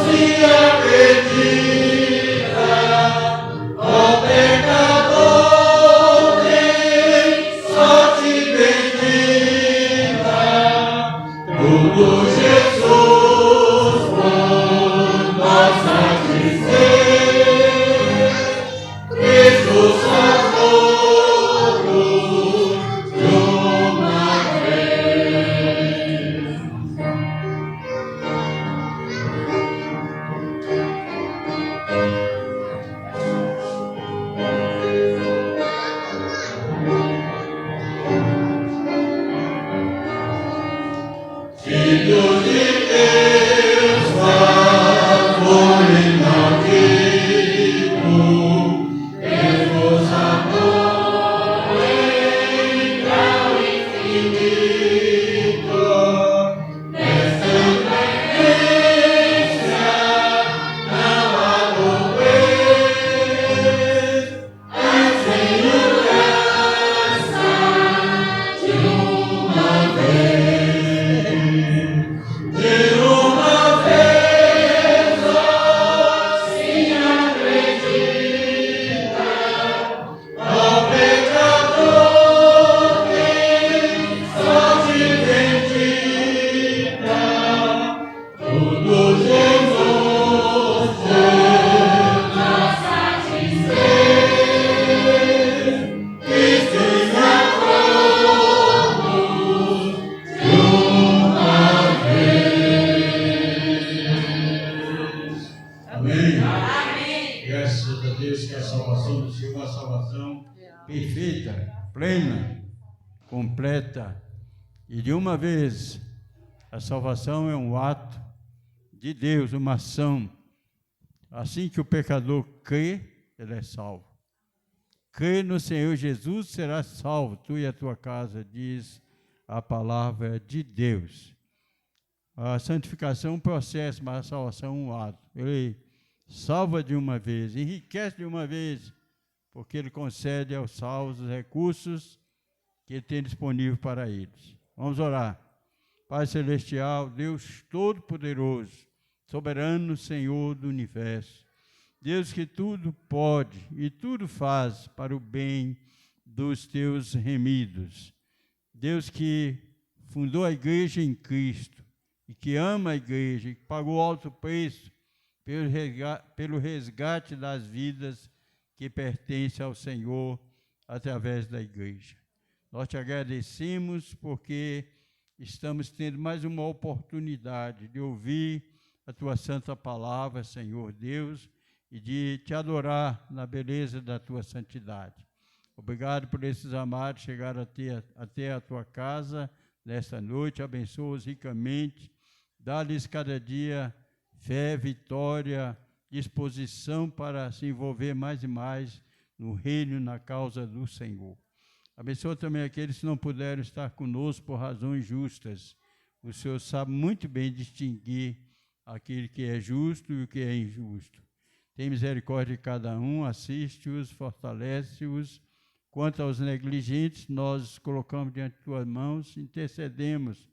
se acredita, ó pecador, sorte bendita, tudo Jesus por nós satisfez, Cristo salvou-nos de uma vez. Filhos de Deus, favor inaudito, temos amor em grau infinito, nesta independência não há doblez, Senhor graça de uma vez. De uma vez se acredita, ó pecador, sorte bendita, tudo Jesus por nós satisfez, Cristo salvou-nos de uma vez. Amém. Graças a Deus que a salvação do Senhor é uma salvação perfeita, plena, completa E de uma vez, a salvação é um ato de Deus, uma ação. Assim que o pecador crê, ele é salvo. Crê no Senhor Jesus, será salvo, tu e a tua casa, diz a palavra de Deus. A santificação é um processo, mas a salvação é um ato. Ele salva de uma vez, enriquece de uma vez, porque ele concede aos salvos os recursos que ele tem disponível para eles. Vamos orar. Pai Celestial, Deus Todo-Poderoso, soberano Senhor do Universo, Deus que tudo pode e tudo faz para o bem dos teus remidos. Deus que fundou a igreja em Cristo e que ama a igreja e que pagou alto preço pelo resgate das vidas que pertencem ao Senhor através da igreja. Nós te agradecemos porque estamos tendo mais uma oportunidade de ouvir a tua santa palavra, Senhor Deus, e de te adorar na beleza da tua santidade. Obrigado por esses amados chegarem até a tua casa nesta noite. Abençoa-os ricamente. Dá-lhes cada dia fé, vitória, disposição para se envolver mais e mais no reino, na causa do Senhor. Abençoa também aqueles que não puderam estar conosco por razões justas. O Senhor sabe muito bem distinguir aquele que é justo e o que é injusto. Tem misericórdia de cada um, assiste-os, fortalece-os. Quanto aos negligentes, nós colocamos diante de tuas mãos, intercedemos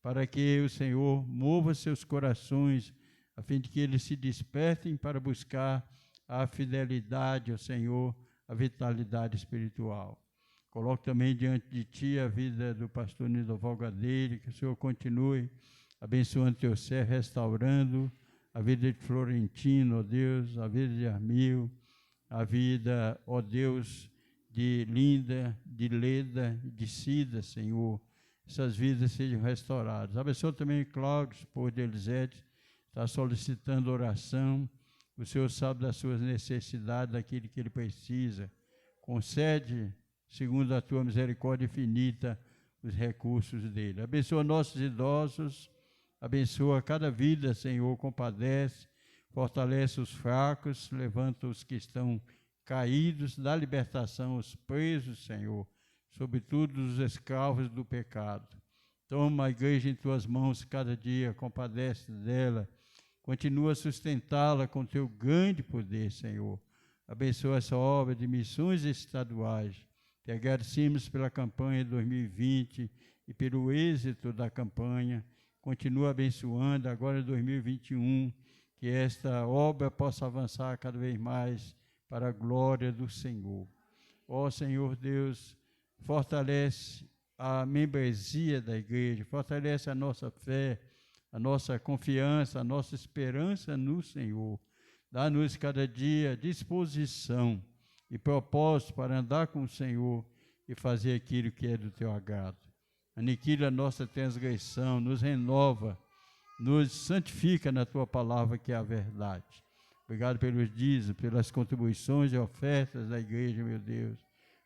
para que o Senhor mova seus corações, a fim de que eles se despertem para buscar a fidelidade ao Senhor, a vitalidade espiritual. Coloco também diante de ti a vida do pastor Nidoval Gadelha, que o Senhor continue abençoando teu servo, restaurando a vida de Florentino, ó Deus, a vida de Armil, a vida, ó Deus, de Linda, de Leda, de Cida, Senhor. Essas vidas sejam restauradas. Abençoa também Cláudio, esposo de Elisete, está solicitando oração. O Senhor sabe das suas necessidades, daquilo que ele precisa. Concede, segundo a tua misericórdia infinita, os recursos dele. Abençoa nossos idosos, abençoa cada vida, Senhor, compadece, fortalece os fracos, levanta os que estão caídos, dá libertação aos presos, Senhor, sobretudo os escravos do pecado. Toma a igreja em tuas mãos cada dia, compadece dela, continua a sustentá-la com teu grande poder, Senhor. Abençoa essa obra de missões estaduais. Te agradecemos pela campanha de 2020 e pelo êxito da campanha. Continua abençoando agora em 2021, que esta obra possa avançar cada vez mais para a glória do Senhor. Ó Senhor Deus, fortalece a membresia da igreja, fortalece a nossa fé, a nossa confiança, a nossa esperança no Senhor. Dá-nos cada dia disposição e propósito para andar com o Senhor e fazer aquilo que é do teu agrado. Aniquila a nossa transgressão, nos renova, nos santifica na tua palavra que é a verdade. Obrigado pelos dízimos, pelas contribuições e ofertas da igreja, meu Deus.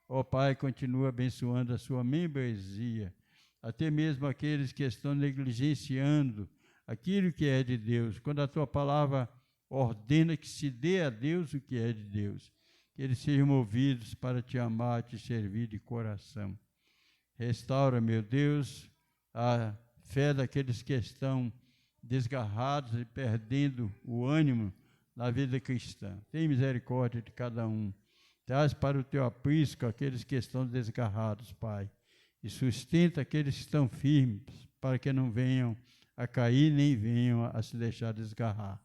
Ó Pai, continua abençoando a sua membresia, até mesmo aqueles que estão negligenciando aquilo que é de Deus. Quando a tua palavra ordena que se dê a Deus o que é de Deus, que eles sejam movidos para te amar, te servir de coração. Restaura, meu Deus, a fé daqueles que estão desgarrados e perdendo o ânimo na vida cristã. Tem misericórdia de cada um. Traz para o teu aprisco aqueles que estão desgarrados, Pai, e sustenta aqueles que estão firmes, para que não venham a cair, nem venham a se deixar desgarrar.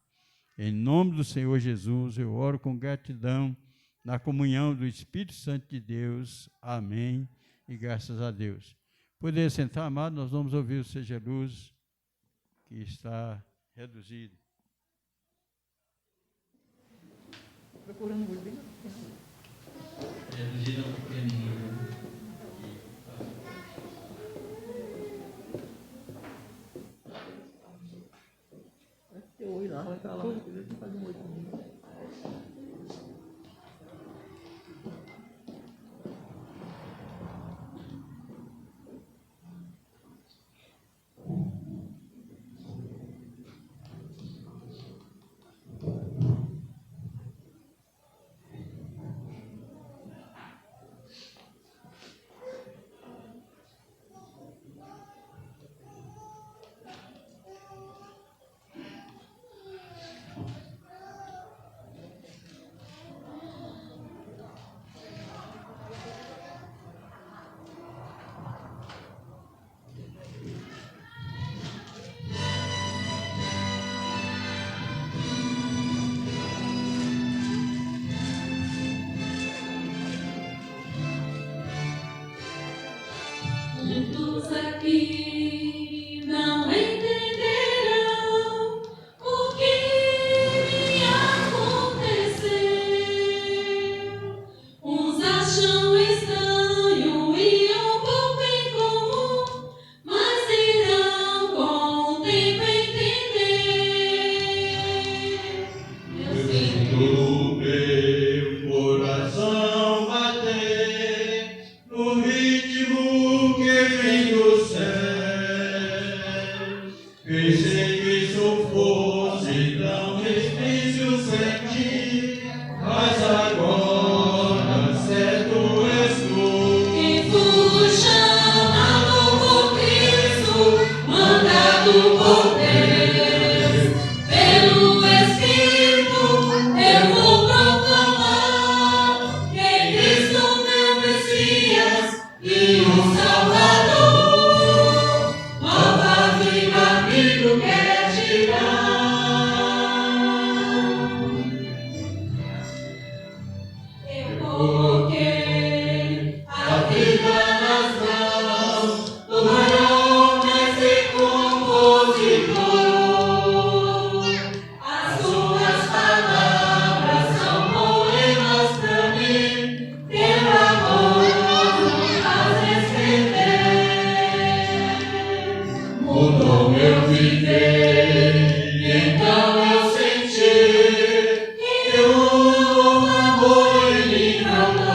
Em nome do Senhor Jesus, eu oro com gratidão, na comunhão do Espírito Santo de Deus. Amém. E graças a Deus. Poder sentar, amado, nós vamos ouvir o Seja Luz, que está reduzido. Procurando muito bem. Reduzido ao pequenininho. Vai ter oi lá, vai estar lá. Eu vou fazer um oi também. daqui não entenderão o que me aconteceu. Uns acham estranho e um pouco incomum, mas irão com o tempo entender. Eu sinto Do meu coração bater no ritmo que vem do céu. Pensei que sou força, então difícil sentir, mas agora certo estou. Quem fui chamado por Cristo, mandado por Deus, pelo Espírito, eu vou proclamar que Cristo meu Messias e o Salvador, nova vida amigo quer te dar. Eu coloquei a vida nas mãos do maior mestre compositor. As suas palavras são poemas pra mim, teu amor me faz escrever. Mudou meu viver, e então eu senti que um novo amor em mim brotou.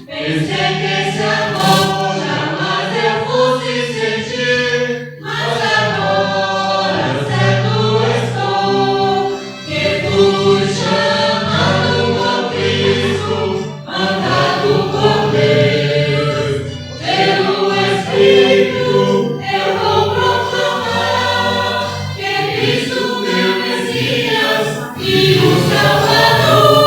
Pensei que esse amor jamais eu fosse sentir, mas agora certo estou que fui chamado por Cristo, mandado por Deus, pelo Espírito, eu vou proclamar que Cristo meu Messias e o Salvador.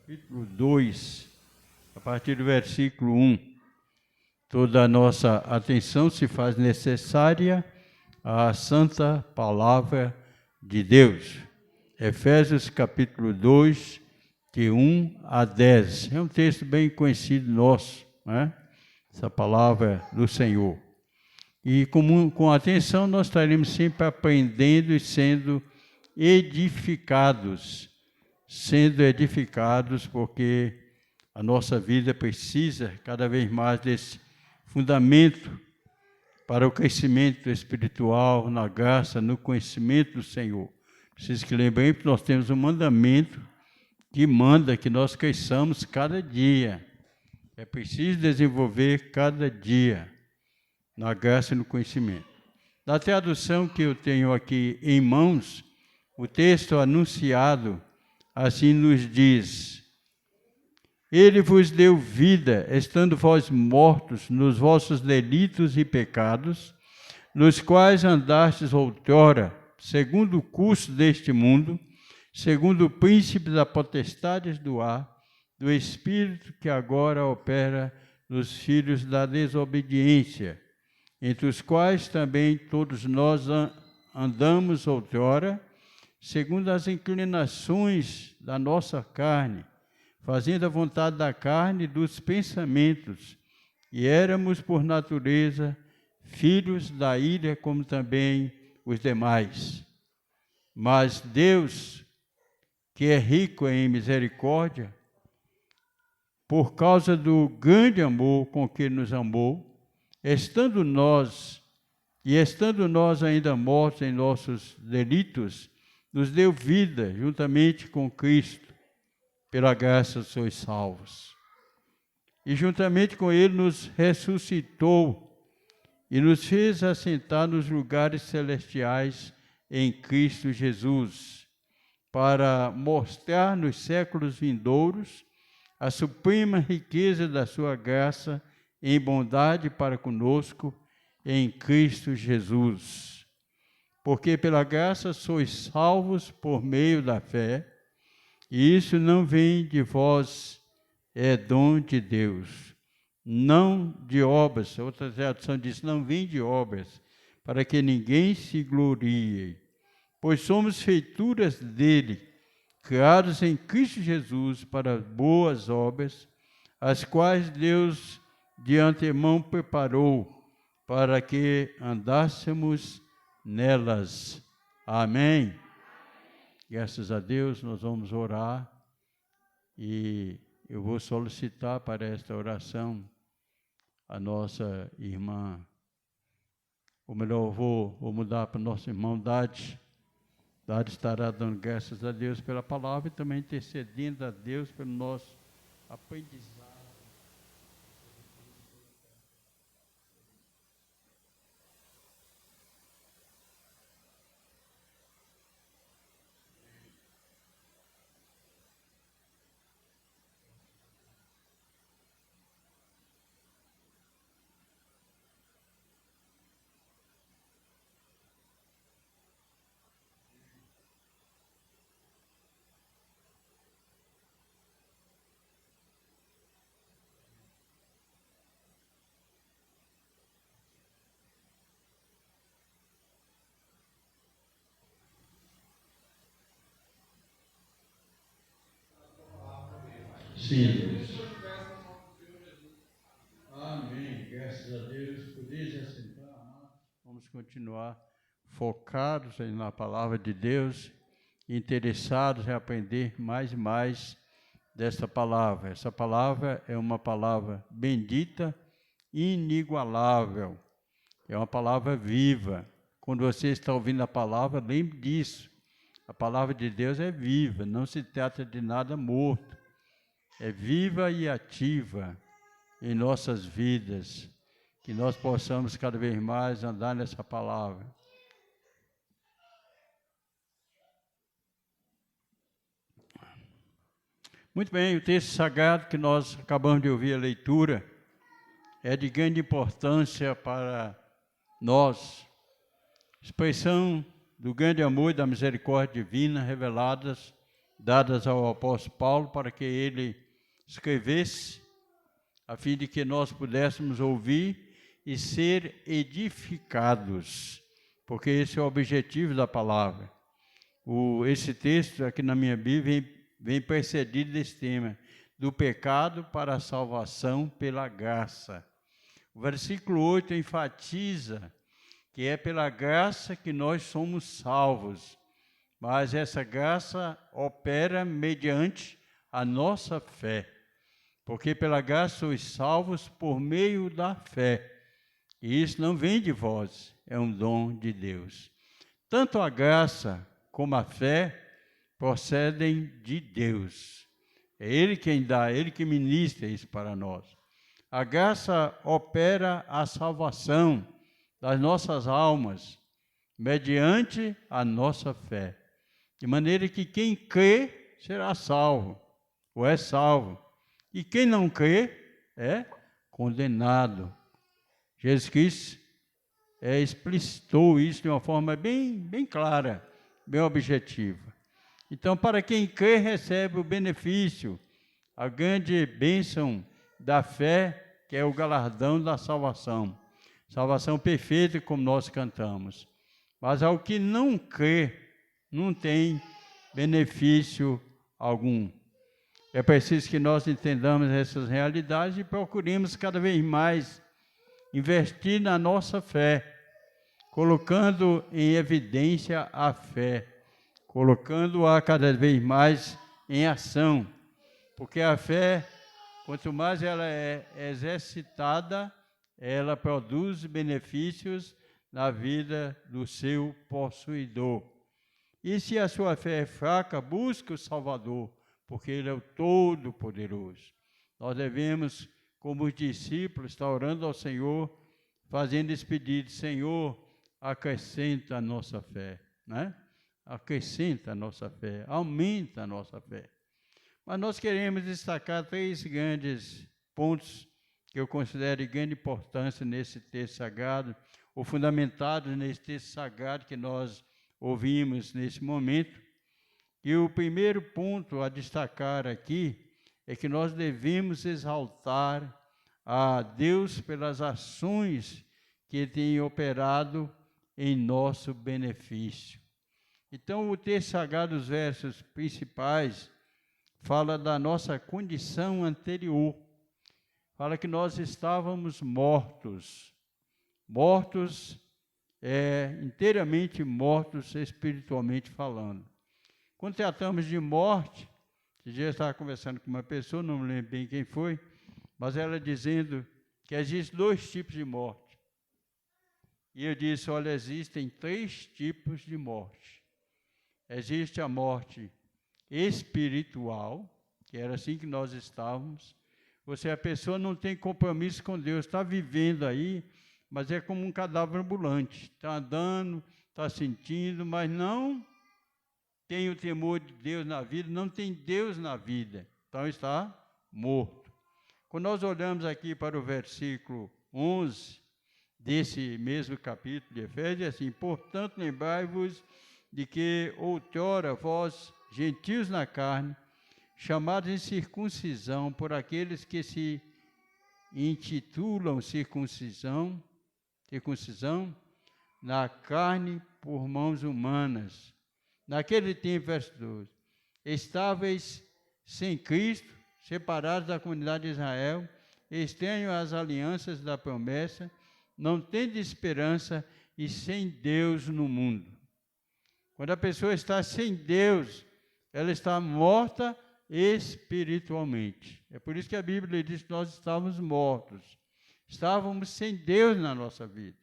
Capítulo 2, a partir do versículo 1. Toda a nossa atenção se faz necessária à santa palavra de Deus. Efésios capítulo 2, de 1 a 10. É um texto bem conhecido nosso, né? Essa palavra do Senhor. E com atenção nós estaremos sempre aprendendo e sendo edificados, porque a nossa vida precisa cada vez mais desse fundamento para o crescimento espiritual, na graça, no conhecimento do Senhor. Preciso que lembrem que nós temos um mandamento que manda que nós cresçamos cada dia. É preciso desenvolver cada dia na graça e no conhecimento. Na tradução que eu tenho aqui em mãos, o texto anunciado assim nos diz: Ele vos deu vida, estando vós mortos nos vossos delitos e pecados, nos quais andastes outrora, segundo o curso deste mundo, segundo o príncipe da potestade do ar, do espírito que agora opera nos filhos da desobediência, entre os quais também todos nós andamos outrora, segundo as inclinações da nossa carne, fazendo a vontade da carne e dos pensamentos, e éramos, por natureza, filhos da ira, como também os demais. Mas Deus, que é rico em misericórdia, por causa do grande amor com que nos amou, estando nós ainda mortos em nossos delitos, nos deu vida juntamente com Cristo. Pela graça sois salvos. E juntamente com Ele nos ressuscitou e nos fez assentar nos lugares celestiais em Cristo Jesus, para mostrar nos séculos vindouros a suprema riqueza da sua graça em bondade para conosco em Cristo Jesus. Porque pela graça sois salvos por meio da fé, e isso não vem de vós, é dom de Deus, não de obras. Outra tradução diz, não vem de obras, para que ninguém se glorie. Pois somos feituras dele, criados em Cristo Jesus para boas obras, as quais Deus de antemão preparou para que andássemos nelas. Amém. Graças a Deus, nós vamos orar e eu vou solicitar para esta oração a nossa irmã, ou melhor, vou mudar para o nosso irmão Dade. Dade estará dando graças a Deus pela palavra e também intercedendo a Deus pelo nosso aprendizado. Sim, Deus. Amém. Graças a Deus. Podeis assentar. Vamos continuar focados na palavra de Deus, interessados em aprender mais e mais desta palavra. Essa palavra é uma palavra bendita, inigualável. É uma palavra viva. Quando você está ouvindo a palavra, lembre disso. A palavra de Deus é viva, não se trata de nada morto. É viva e ativa em nossas vidas, que nós possamos cada vez mais andar nessa palavra. Muito bem, o texto sagrado que nós acabamos de ouvir a leitura é de grande importância para nós, expressão do grande amor e da misericórdia divina reveladas, dadas ao apóstolo Paulo para que ele escrevesse, a fim de que nós pudéssemos ouvir e ser edificados, porque esse é o objetivo da palavra. Esse texto aqui na minha Bíblia vem precedido desse tema, do pecado para a salvação pela graça. O versículo 8 enfatiza que é pela graça que nós somos salvos, mas essa graça opera mediante a nossa fé. Porque pela graça sois salvos por meio da fé. E isso não vem de vós, é um dom de Deus. Tanto a graça como a fé procedem de Deus. É Ele quem dá, Ele que ministra isso para nós. A graça opera a salvação das nossas almas, mediante a nossa fé. De maneira que quem crê será salvo, ou é salvo. E quem não crê é condenado. Jesus Cristo explicitou isso de uma forma bem clara, bem objetiva. Então, para quem crê, recebe o benefício, a grande bênção da fé, que é o galardão da salvação. Salvação perfeita, como nós cantamos. Mas ao que não crê, não tem benefício algum. É preciso que nós entendamos essas realidades e procuremos cada vez mais investir na nossa fé, colocando em evidência a fé, colocando-a cada vez mais em ação, porque a fé, quanto mais ela é exercitada, ela produz benefícios na vida do seu possuidor. E se a sua fé é fraca, busque o Salvador, porque Ele é o Todo-Poderoso. Nós devemos, como os discípulos, estar orando ao Senhor, fazendo esse pedido: Senhor, acrescenta a nossa fé, né? Acrescenta a nossa fé, aumenta a nossa fé. Mas nós queremos destacar 3 grandes pontos que eu considero de grande importância nesse texto sagrado, ou fundamentados nesse texto sagrado que nós ouvimos nesse momento. E o primeiro ponto a destacar aqui é que nós devemos exaltar a Deus pelas ações que Ele tem operado em nosso benefício. Então, o texto sagrado, os versos principais, fala da nossa condição anterior. Fala que nós estávamos mortos. Mortos, inteiramente mortos espiritualmente falando. Quando tratamos de morte, esse dia eu estava conversando com uma pessoa, não me lembro bem quem foi, mas ela dizendo que existem 2 tipos de morte. E eu disse: olha, existem 3 tipos de morte. Existe a morte espiritual, que era assim que nós estávamos. A pessoa não tem compromisso com Deus, está vivendo aí, mas é como um cadáver ambulante. Está andando, está sentindo, mas não tem o temor de Deus na vida, não tem Deus na vida. Então está morto. Quando nós olhamos aqui para o versículo 11 desse mesmo capítulo de Efésios, é assim: portanto, lembrai-vos de que outrora vós, gentios na carne, chamados em circuncisão por aqueles que se intitulam circuncisão na carne por mãos humanas. Naquele tempo, verso 12, estáveis sem Cristo, separados da comunidade de Israel, estranhos às alianças da promessa, não tendo esperança e sem Deus no mundo. Quando a pessoa está sem Deus, ela está morta espiritualmente. É por isso que a Bíblia diz que nós estávamos mortos. Estávamos sem Deus na nossa vida.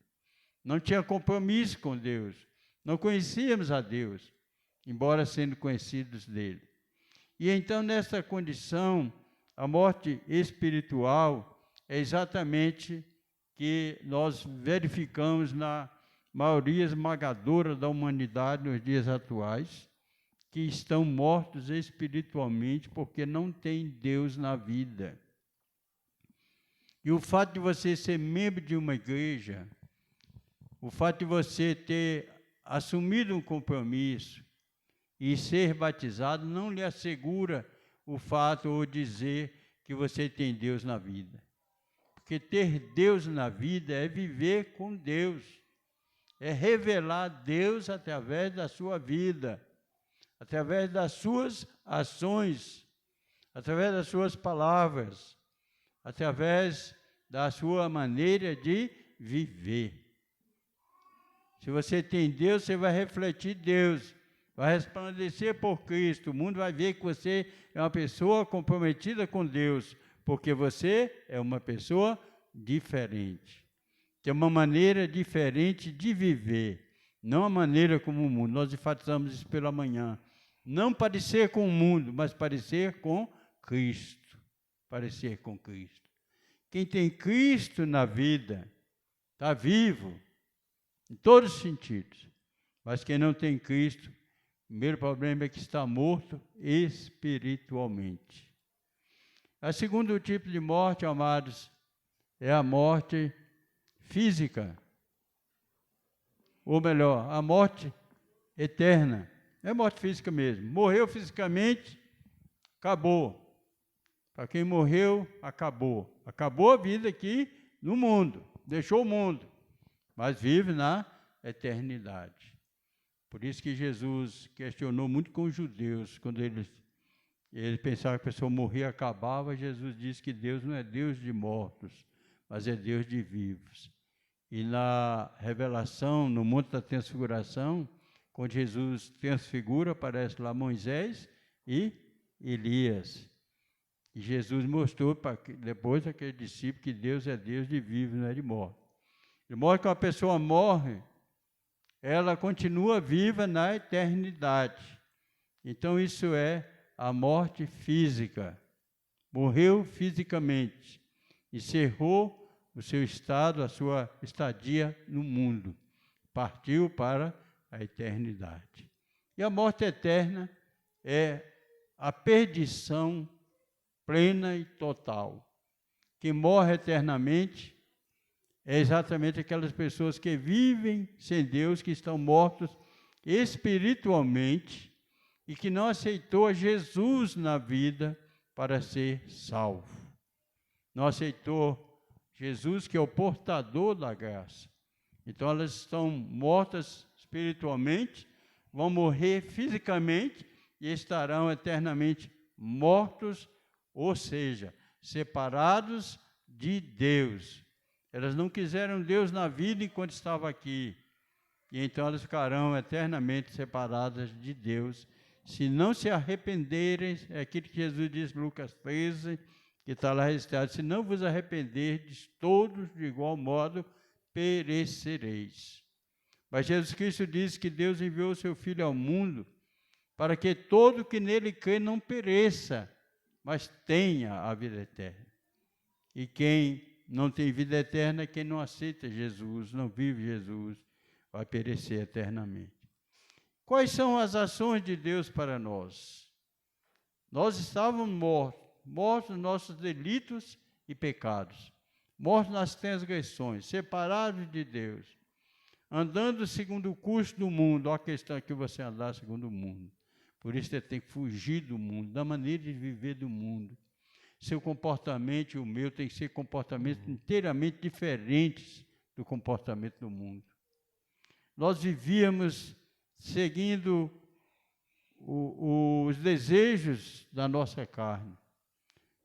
Não tinha compromisso com Deus. Não conhecíamos a Deus, embora sendo conhecidos dele. E então, nessa condição, a morte espiritual é exatamente que nós verificamos na maioria esmagadora da humanidade nos dias atuais, que estão mortos espiritualmente porque não tem Deus na vida. E o fato de você ser membro de uma igreja, o fato de você ter assumido um compromisso e ser batizado, não lhe assegura o fato ou dizer que você tem Deus na vida. Porque ter Deus na vida é viver com Deus, é revelar Deus através da sua vida, através das suas ações, através das suas palavras, através da sua maneira de viver. Se você tem Deus, você vai refletir Deus, vai resplandecer por Cristo. O mundo vai ver que você é uma pessoa comprometida com Deus, porque você é uma pessoa diferente. Tem uma maneira diferente de viver, não a maneira como o mundo. Nós enfatizamos isso pela manhã. Não parecer com o mundo, mas parecer com Cristo. Parecer com Cristo. Quem tem Cristo na vida está vivo, em todos os sentidos. Mas quem não tem Cristo, o primeiro problema é que está morto espiritualmente. O segundo tipo de morte, amados, é a morte física. Ou melhor, a morte eterna. É morte física mesmo. Morreu fisicamente, acabou. Para quem morreu, acabou. Acabou a vida aqui no mundo. Deixou o mundo. Mas vive na eternidade. Por isso que Jesus questionou muito com os judeus, quando ele pensava que a pessoa morria e acabava. Jesus disse que Deus não é Deus de mortos, mas é Deus de vivos. E na revelação, no Monte da Transfiguração, quando Jesus transfigura, aparece lá Moisés e Elias. E Jesus mostrou depois aquele discípulo que Deus é Deus de vivos, não é de mortos. De modo que uma pessoa morre, ela continua viva na eternidade. Então isso é a morte física. Morreu fisicamente, encerrou o seu estado, a sua estadia no mundo. Partiu para a eternidade. E a morte eterna é a perdição plena e total. Quem morre eternamente é exatamente aquelas pessoas que vivem sem Deus, que estão mortos espiritualmente e que não aceitou Jesus na vida para ser salvo. Não aceitou Jesus, que é o portador da graça. Então elas estão mortas espiritualmente, vão morrer fisicamente e estarão eternamente mortos, ou seja, separados de Deus. Elas não quiseram Deus na vida enquanto estavam aqui. E então elas ficarão eternamente separadas de Deus, se não se arrependerem. É aquilo que Jesus diz em Lucas 13, que está lá registrado: se não vos arrependerdes, todos de igual modo perecereis. Mas Jesus Cristo disse que Deus enviou o seu Filho ao mundo para que todo que nele crê não pereça, mas tenha a vida eterna. E quem não tem vida eterna é quem não aceita Jesus, não vive Jesus, vai perecer eternamente. Quais são as ações de Deus para nós? Nós estávamos mortos nos nossos delitos e pecados, mortos nas transgressões, separados de Deus, andando segundo o curso do mundo. Olha a questão aqui, você andar segundo o mundo. Por isso você tem que fugir do mundo, da maneira de viver do mundo. Seu comportamento e o meu tem que ser comportamentos inteiramente diferentes do comportamento do mundo. Nós vivíamos seguindo os desejos da nossa carne.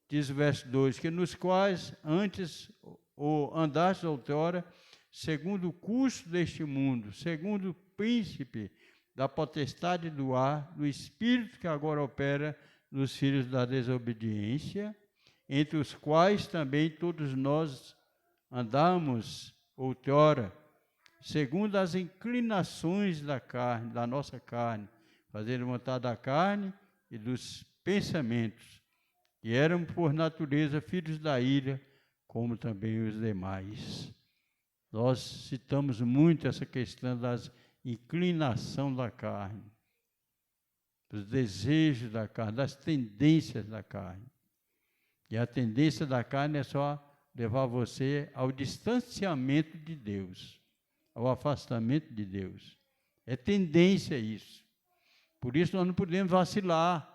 Diz o verso 2, que nos quais antes andaste outrora, segundo o curso deste mundo, segundo o príncipe da potestade do ar, do espírito que agora opera nos filhos da desobediência, entre os quais também todos nós andamos outrora, segundo as inclinações da carne, da nossa carne, fazendo vontade da carne e dos pensamentos, que eram por natureza filhos da ira, como também os demais. Nós citamos muito essa questão das inclinação da carne, dos desejos da carne, das tendências da carne. E a tendência da carne é só levar você ao distanciamento de Deus, ao afastamento de Deus. É tendência isso. Por isso nós não podemos vacilar.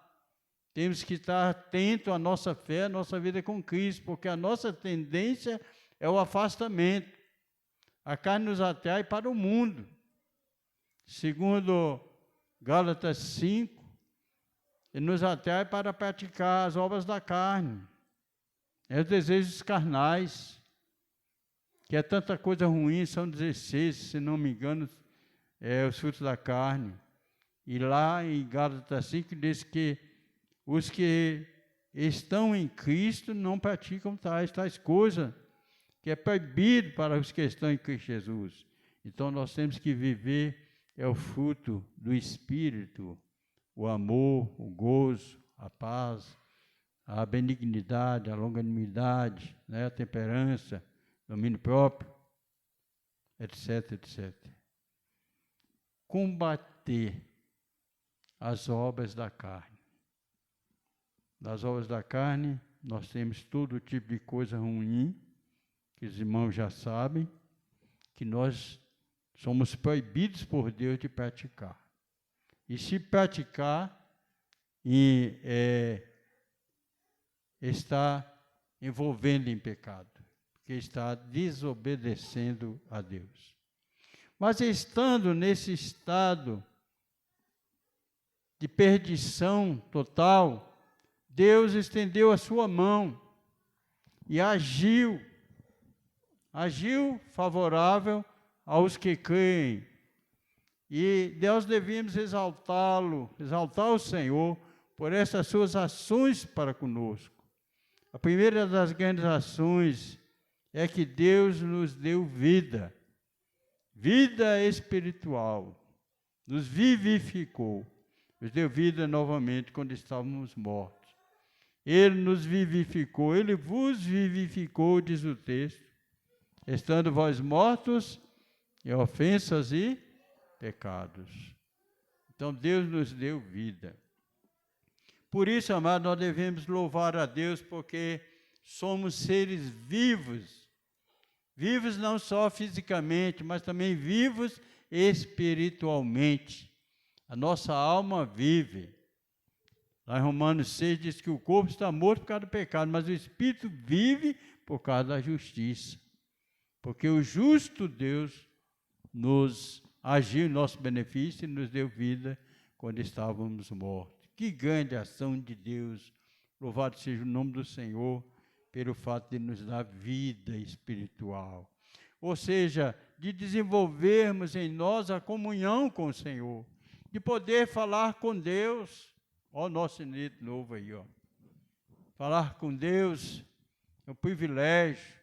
Temos que estar atentos à nossa fé, à nossa vida com Cristo, porque a nossa tendência é o afastamento. A carne nos atrai para o mundo. Segundo Gálatas 5, ele nos atrai para praticar as obras da carne. É os desejos carnais, que é tanta coisa ruim, são 16, se não me engano, os frutos da carne. E lá em Gálatas 5 diz que os que estão em Cristo não praticam tais coisas, que é proibido para os que estão em Cristo Jesus. Então nós temos que viver o fruto do Espírito, o amor, o gozo, a paz, a benignidade, a longanimidade, a temperança, domínio próprio, etc, etc. Combater as obras da carne. Das obras da carne, nós temos todo tipo de coisa ruim, que os irmãos já sabem, que nós somos proibidos por Deus de praticar. E se praticar, está envolvendo em pecado, porque está desobedecendo a Deus. Mas estando nesse estado de perdição total, Deus estendeu a sua mão e agiu favorável aos que creem. E nós devemos exaltá-lo, exaltar o Senhor por essas suas ações para conosco. A primeira das grandes ações é que Deus nos deu vida, vida espiritual, nos vivificou, nos deu vida novamente quando estávamos mortos. Ele nos vivificou, Ele vos vivificou, diz o texto, estando vós mortos em ofensas e pecados. Então Deus nos deu vida. Por isso, amados, nós devemos louvar a Deus, porque somos seres vivos. Vivos não só fisicamente, mas também vivos espiritualmente. A nossa alma vive. Lá em Romanos 6 diz que o corpo está morto por causa do pecado, mas o espírito vive por causa da justiça. Porque o justo Deus nos agiu em nosso benefício e nos deu vida quando estávamos mortos. Que grande ação de Deus! Louvado seja o nome do Senhor pelo fato de nos dar vida espiritual. Ou seja, de desenvolvermos em nós a comunhão com o Senhor, de poder falar com Deus. Olha o nosso neto novo aí, ó. Falar com Deus é um privilégio.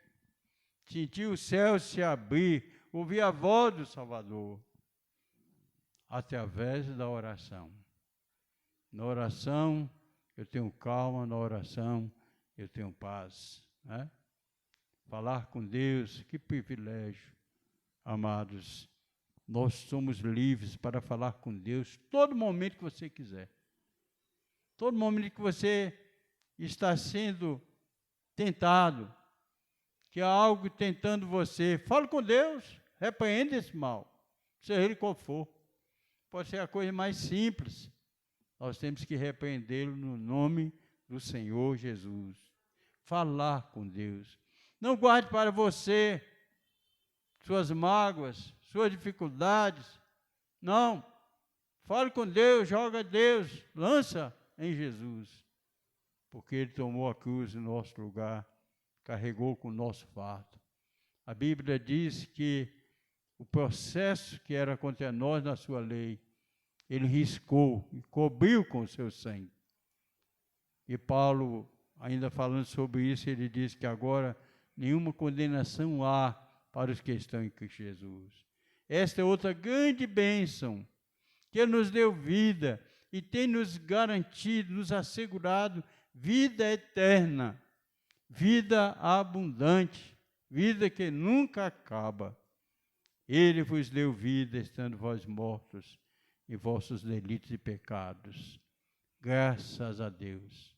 Sentir o céu se abrir, ouvir a voz do Salvador, através da oração. Na oração, eu tenho calma, na oração, eu tenho paz. Né? Falar com Deus, que privilégio, amados. Nós somos livres para falar com Deus todo momento que você quiser. Todo momento que você está sendo tentado, que há algo tentando você, fale com Deus, repreenda esse mal, seja ele qual for. Pode ser a coisa mais simples. Nós temos que repreendê-lo no nome do Senhor Jesus. Falar com Deus. Não guarde para você suas mágoas, suas dificuldades. Não. Fale com Deus, joga a Deus, lança em Jesus. Porque Ele tomou a cruz no nosso lugar, carregou com o nosso fardo. A Bíblia diz que o processo que era contra nós na sua lei, Ele riscou e cobriu com o seu sangue. E Paulo, ainda falando sobre isso, ele diz que agora nenhuma condenação há para os que estão em Cristo Jesus. Esta é outra grande bênção, que Ele nos deu vida e tem nos garantido, nos assegurado vida eterna, vida abundante, vida que nunca acaba. Ele vos deu vida, estando vós mortos em vossos delitos e pecados. Graças a Deus.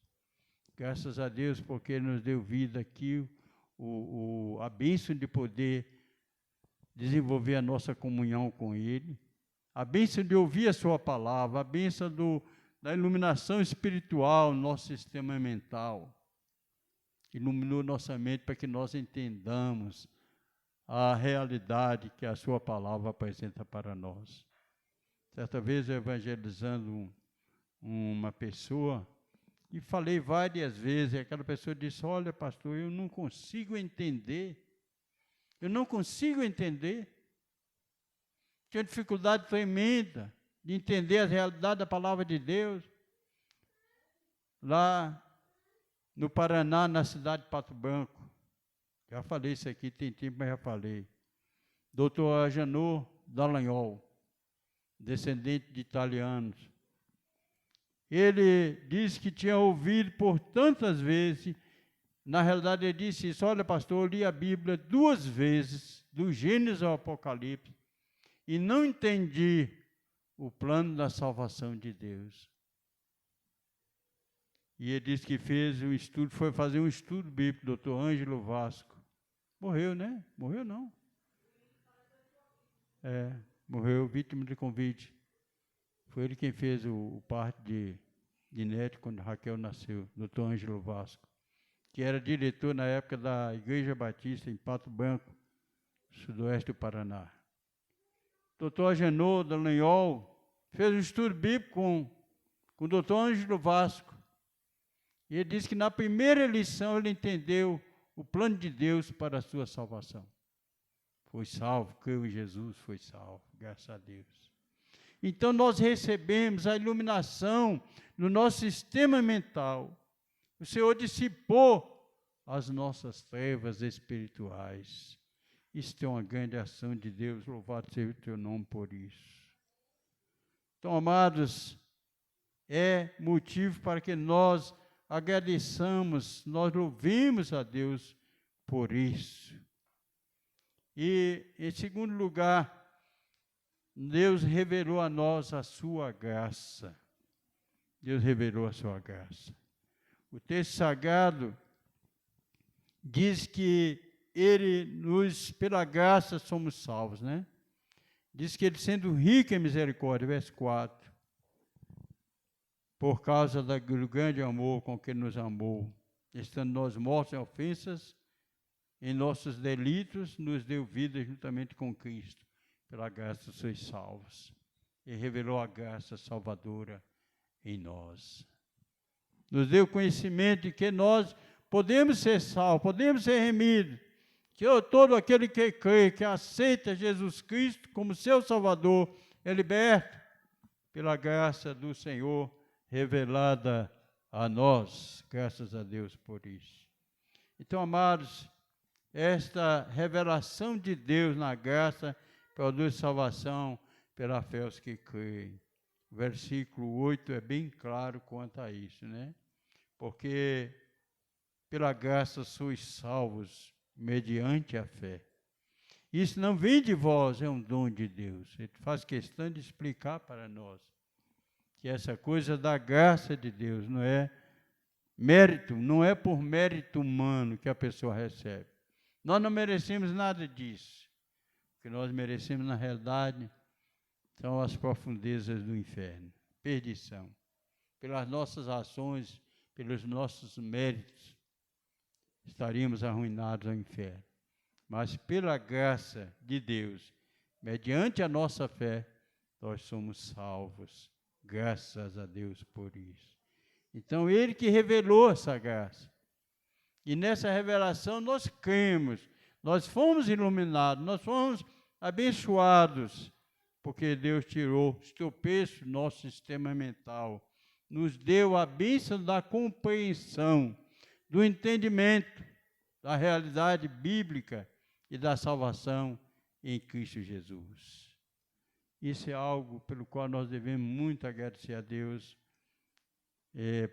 Graças a Deus, porque Ele nos deu vida aqui, a bênção de poder desenvolver a nossa comunhão com Ele, a bênção de ouvir a Sua palavra, a bênção da iluminação espiritual no nosso sistema mental. Iluminou nossa mente para que nós entendamos a realidade que a Sua palavra apresenta para nós. Certa vez, eu evangelizando uma pessoa, e falei várias vezes, e aquela pessoa disse, olha, pastor, eu não consigo entender. Eu não consigo entender. Tinha dificuldade tremenda de entender a realidade da palavra de Deus. Lá no Paraná, na cidade de Pato Branco. Já falei isso aqui, tem tempo, mas já falei. Dr. Agenor Dallagnol, descendente de italianos. Ele disse que tinha ouvido por tantas vezes, na realidade ele disse isso, olha pastor, eu li a Bíblia 2 vezes, do Gênesis ao Apocalipse, e não entendi o plano da salvação de Deus. E ele disse que fez um estudo, foi fazer um estudo bíblico, doutor Ângelo Vasco. Morreu, né? Morreu não. Morreu vítima de Covid. Foi ele quem fez o parto de Neto quando Raquel nasceu, doutor Ângelo Vasco, que era diretor na época da Igreja Batista em Pato Branco, sudoeste do Paraná. Doutor Agenor Dallagnol fez um estudo bíblico com com o doutor Ângelo Vasco. E ele disse que na primeira lição ele entendeu o plano de Deus para a sua salvação. Foi salvo, creu em Jesus, foi salvo, graças a Deus. Então nós recebemos a iluminação no nosso sistema mental. O Senhor dissipou as nossas trevas espirituais. Isso é uma grande ação de Deus, louvado seja o teu nome por isso. Então, amados, é motivo para que nós agradeçamos, nós louvemos a Deus por isso. E, em segundo lugar, Deus revelou a nós a sua graça. Deus revelou a sua graça. O texto sagrado diz que pela graça somos salvos, né? Diz que ele, sendo rico em misericórdia, verso 4, por causa do grande amor com que ele nos amou, estando nós mortos em ofensas, em nossos delitos, nos deu vida juntamente com Cristo. Pela graça sois salvos. E revelou a graça salvadora em nós. Nos deu conhecimento de que nós podemos ser salvos, podemos ser remidos, que todo aquele que crê, que aceita Jesus Cristo como seu Salvador, é liberto pela graça do Senhor revelada a nós. Graças a Deus por isso. Então, amados, esta revelação de Deus na graça produz salvação pela fé aos que creem. O versículo 8 é bem claro quanto a isso, né? Porque pela graça sois salvos mediante a fé. Isso não vem de vós, é um dom de Deus. Ele faz questão de explicar para nós que essa coisa da graça de Deus não é mérito, não é por mérito humano que a pessoa recebe. Nós não merecemos nada disso. O que nós merecemos, na realidade, são as profundezas do inferno, perdição. Pelas nossas ações, pelos nossos méritos, estaríamos arruinados ao inferno. Mas pela graça de Deus, mediante a nossa fé, nós somos salvos. Graças a Deus por isso. Então, Ele que revelou essa graça. E nessa revelação nós cremos, nós fomos iluminados, nós fomos abençoados, porque Deus tirou os tropeços do nosso sistema mental, nos deu a bênção da compreensão, do entendimento da realidade bíblica e da salvação em Cristo Jesus. Isso é algo pelo qual nós devemos muito agradecer a Deus,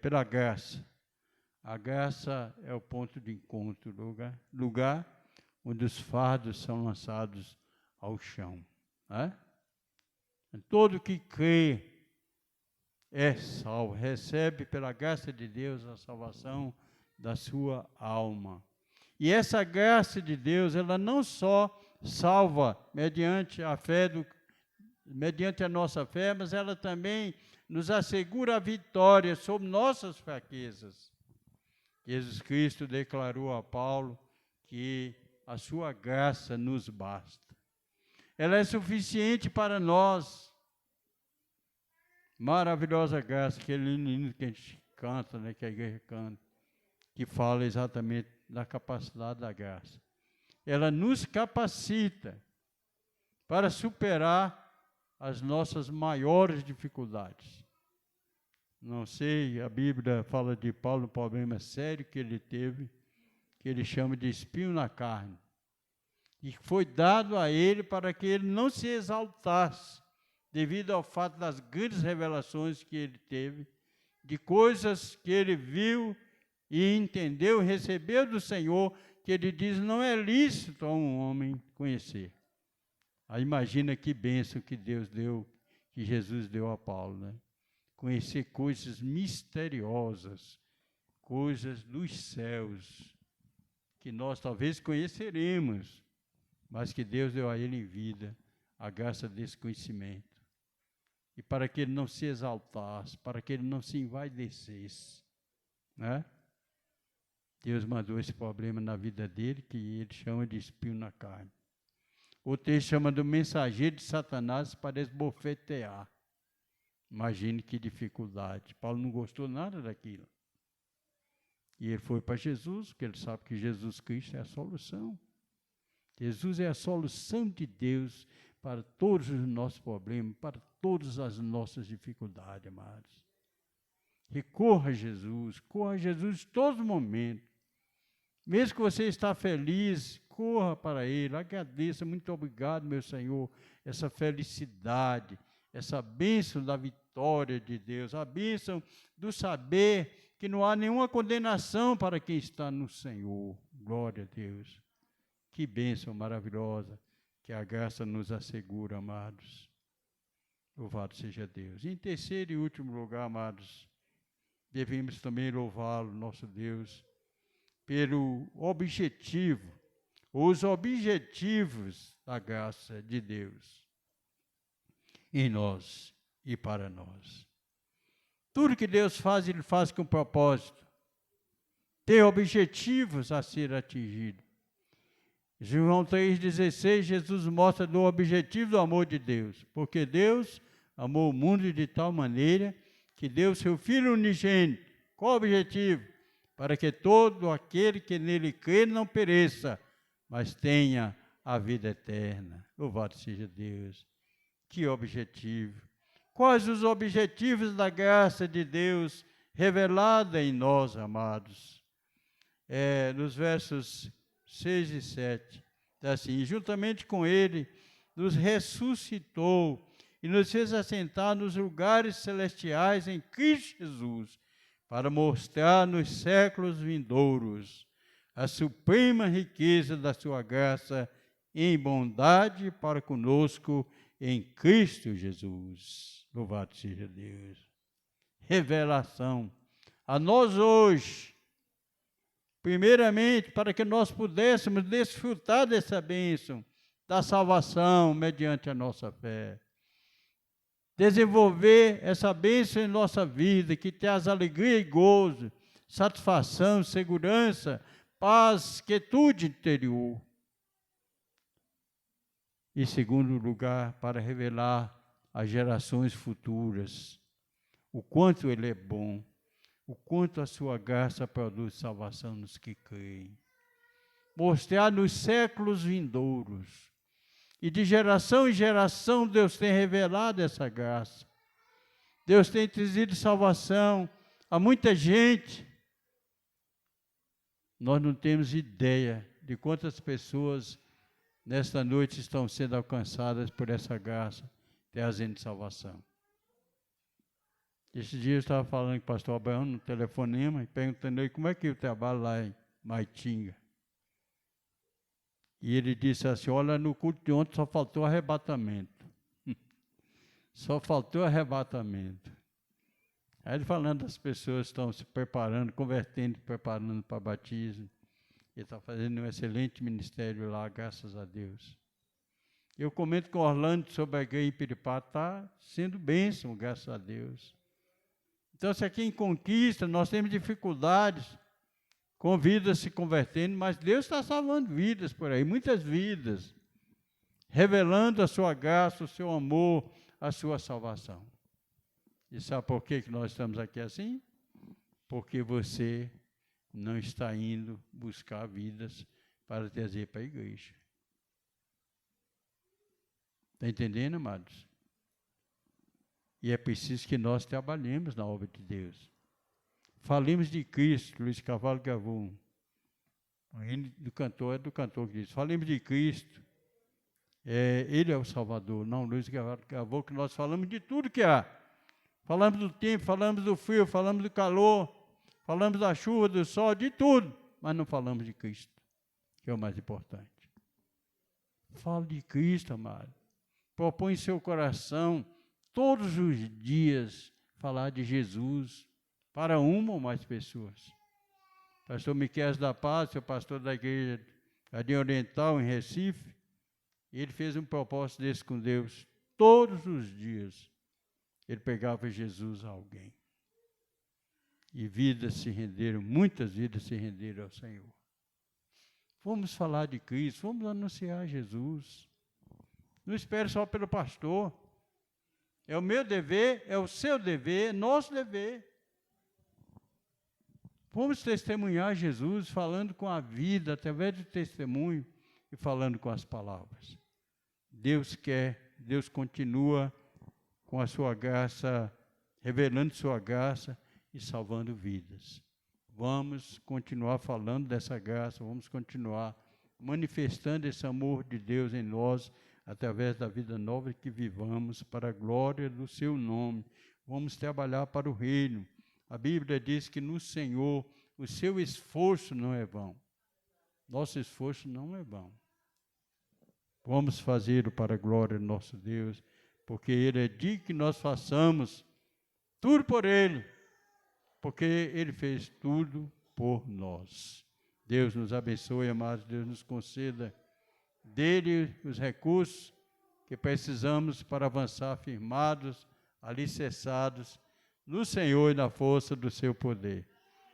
pela graça. A graça é o ponto de encontro, lugar onde os fardos são lançados ao chão. Né? Todo que crê é salvo, recebe pela graça de Deus a salvação da sua alma. E essa graça de Deus, ela não só salva mediante a fé, mediante a nossa fé, mas ela também nos assegura a vitória sobre nossas fraquezas. Jesus Cristo declarou a Paulo que a sua graça nos basta. Ela é suficiente para nós. Maravilhosa graça, aquele hino que a gente canta, né, que a igreja canta, que fala exatamente da capacidade da graça. Ela nos capacita para superar as nossas maiores dificuldades. Não sei, a Bíblia fala de Paulo, um problema sério que ele teve, que ele chama de espinho na carne. E foi dado a ele para que ele não se exaltasse, devido ao fato das grandes revelações que ele teve, de coisas que ele viu e entendeu, recebeu do Senhor, que ele diz, não é lícito a um homem conhecer. Aí imagina que bênção que Deus deu, que Jesus deu a Paulo, né? Conhecer coisas misteriosas, coisas dos céus, que nós talvez conheceremos, mas que Deus deu a ele em vida, a graça desse conhecimento. E para que ele não se exaltasse, para que ele não se envaidecesse, né? Deus mandou esse problema na vida dele, que ele chama de espinho na carne. O texto chama do mensageiro de Satanás para esbofetear. Imagine que dificuldade. Paulo não gostou nada daquilo. E ele foi para Jesus, porque ele sabe que Jesus Cristo é a solução. Jesus é a solução de Deus para todos os nossos problemas, para todas as nossas dificuldades, amados. Recorra a Jesus, corra a Jesus em todo momento. Mesmo que você está feliz, corra para Ele, agradeça, muito obrigado, meu Senhor, essa felicidade, essa bênção da vitória de Deus, a bênção do saber que não há nenhuma condenação para quem está no Senhor. Glória a Deus. Que bênção maravilhosa que a graça nos assegura, amados. Louvado seja Deus. Em terceiro e último lugar, amados, devemos também louvá-lo, nosso Deus, pelo objetivo, os objetivos da graça de Deus em nós e para nós. Tudo que Deus faz, Ele faz com propósito. Tem objetivos a ser atingidos. João 3,16, Jesus mostra do objetivo do amor de Deus. Porque Deus amou o mundo de tal maneira que deu seu Filho unigênito. Qual o objetivo? Para que todo aquele que nele crê não pereça, mas tenha a vida eterna. Louvado seja Deus. Que objetivo! Quais os objetivos da graça de Deus revelada em nós, amados? Nos versos 6 e 7, está assim: juntamente com Ele nos ressuscitou e nos fez assentar nos lugares celestiais em Cristo Jesus, para mostrar nos séculos vindouros a suprema riqueza da sua graça em bondade para conosco em Cristo Jesus. Louvado seja Deus. Revelação a nós hoje, primeiramente, para que nós pudéssemos desfrutar dessa bênção, da salvação mediante a nossa fé. Desenvolver essa bênção em nossa vida, que traz alegria e gozo, satisfação, segurança, paz, quietude interior. Em segundo lugar, para revelar às gerações futuras o quanto Ele é bom, o quanto a sua graça produz salvação nos que creem. Mostrar nos séculos vindouros. E de geração em geração Deus tem revelado essa graça. Deus tem trazido salvação a muita gente. Nós não temos ideia de quantas pessoas nesta noite estão sendo alcançadas por essa graça, trazendo salvação. Esse dia eu estava falando com o pastor Abraão no telefonema, e perguntando ele como é que eu trabalho lá em Maitinga. E ele disse assim: olha, no culto de ontem só faltou arrebatamento. Só faltou arrebatamento. Aí ele falando das pessoas que estão se preparando, convertendo, preparando para batismo. Ele está fazendo um excelente ministério lá, graças a Deus. Eu comento com Orlando sobre a igreja em Piripá, está sendo bênção, graças a Deus. Então, se aqui em Conquista nós temos dificuldades com vidas se convertendo, mas Deus está salvando vidas por aí, muitas vidas, revelando a sua graça, o seu amor, a sua salvação. E sabe por que nós estamos aqui assim? Porque você não está indo buscar vidas para trazer para a igreja. Está entendendo, amados? E é preciso que nós trabalhemos na obra de Deus. Falemos de Cristo. Luiz Carvalho gravou do cantor que diz: falemos de Cristo. Ele é o Salvador. Não, Luiz Carvalho gravou que nós falamos de tudo que há. Falamos do tempo, falamos do frio, falamos do calor, falamos da chuva, do sol, de tudo, mas não falamos de Cristo, que é o mais importante. Fale de Cristo, amado. Propõe em seu coração todos os dias falar de Jesus para uma ou mais pessoas. Pastor Miquel da Paz, seu pastor da igreja Jardim Oriental, em Recife, ele fez um propósito desse com Deus. Todos os dias ele pegava Jesus a alguém. E vidas se renderam, muitas vidas se renderam ao Senhor. Vamos falar de Cristo, vamos anunciar Jesus. Não espere só pelo pastor. É o meu dever, é o seu dever, é nosso dever. Vamos testemunhar Jesus falando com a vida, através do testemunho e falando com as palavras. Deus quer, Deus continua com a sua graça, revelando sua graça e salvando vidas. Vamos continuar falando dessa graça, vamos continuar manifestando esse amor de Deus em nós, através da vida nova que vivamos, para a glória do seu nome. Vamos trabalhar para o reino. A Bíblia diz que no Senhor o seu esforço não é vão. Nosso esforço não é vão. Vamos fazê-lo para a glória do nosso Deus, porque Ele é digno que nós façamos tudo por Ele, porque Ele fez tudo por nós. Deus nos abençoe, amados, Deus nos conceda dele os recursos que precisamos para avançar firmados, alicerçados no Senhor e na força do seu poder.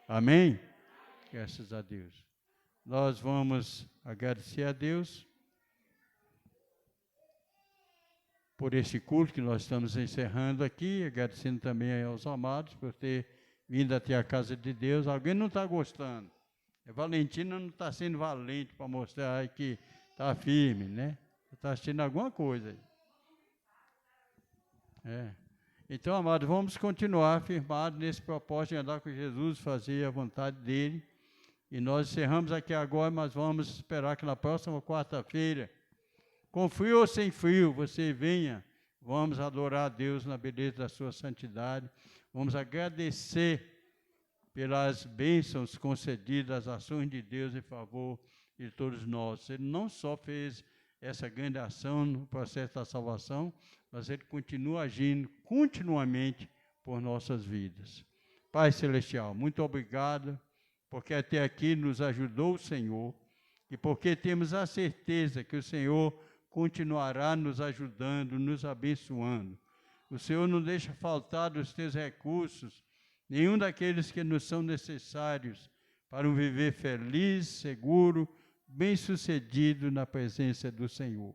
Amém? Graças a Deus. Nós vamos agradecer a Deus por este culto que nós estamos encerrando aqui, agradecendo também aos amados por ter vindo até a casa de Deus. Alguém não está gostando. A Valentina não está sendo valente para mostrar que está firme, né? Está assistindo alguma coisa aí. Então, amados, vamos continuar firmados nesse propósito de andar com Jesus, fazer a vontade dele. E nós encerramos aqui agora, mas vamos esperar que na próxima quarta-feira, com frio ou sem frio, você venha. Vamos adorar a Deus na beleza da sua santidade. Vamos agradecer pelas bênçãos concedidas, as ações de Deus em favor de todos nós. Ele não só fez essa grande ação no processo da salvação, mas Ele continua agindo continuamente por nossas vidas. Pai Celestial, muito obrigado, porque até aqui nos ajudou o Senhor, e porque temos a certeza que o Senhor continuará nos ajudando, nos abençoando. O Senhor não deixa faltar dos teus recursos, nenhum daqueles que nos são necessários para um viver feliz, seguro, bem-sucedido na presença do Senhor.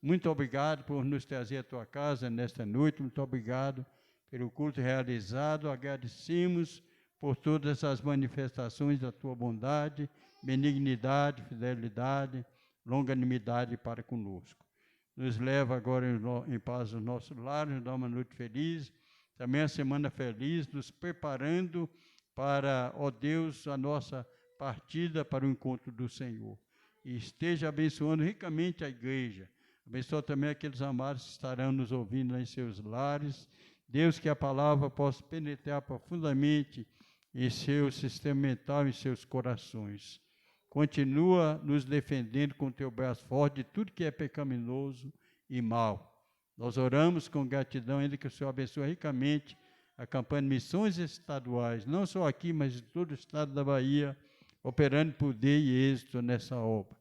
Muito obrigado por nos trazer à tua casa nesta noite, muito obrigado pelo culto realizado, agradecemos por todas as manifestações da tua bondade, benignidade, fidelidade, longanimidade para conosco. Nos leva agora em paz ao nosso lar, nos dá uma noite feliz, também a semana feliz, nos preparando para, ó Deus, a nossa partida para o encontro do Senhor. E esteja abençoando ricamente a igreja. Abençoa também aqueles amados que estarão nos ouvindo lá em seus lares. Deus, que a palavra possa penetrar profundamente em seu sistema mental, em seus corações. Continua nos defendendo com o teu braço forte de tudo que é pecaminoso e mal. Nós oramos com gratidão, ainda que o Senhor abençoe ricamente a campanha de missões estaduais, não só aqui, mas em todo o estado da Bahia, operando poder e êxito nessa obra.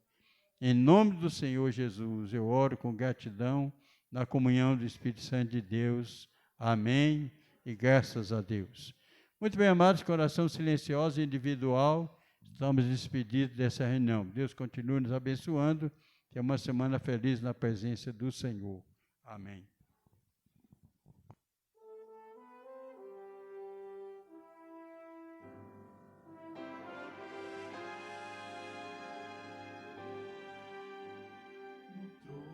Em nome do Senhor Jesus, eu oro com gratidão, na comunhão do Espírito Santo de Deus. Amém e graças a Deus. Muito bem, amados, coração silencioso e individual, estamos despedidos dessa reunião. Deus continue nos abençoando, que é uma semana feliz na presença do Senhor. Amém.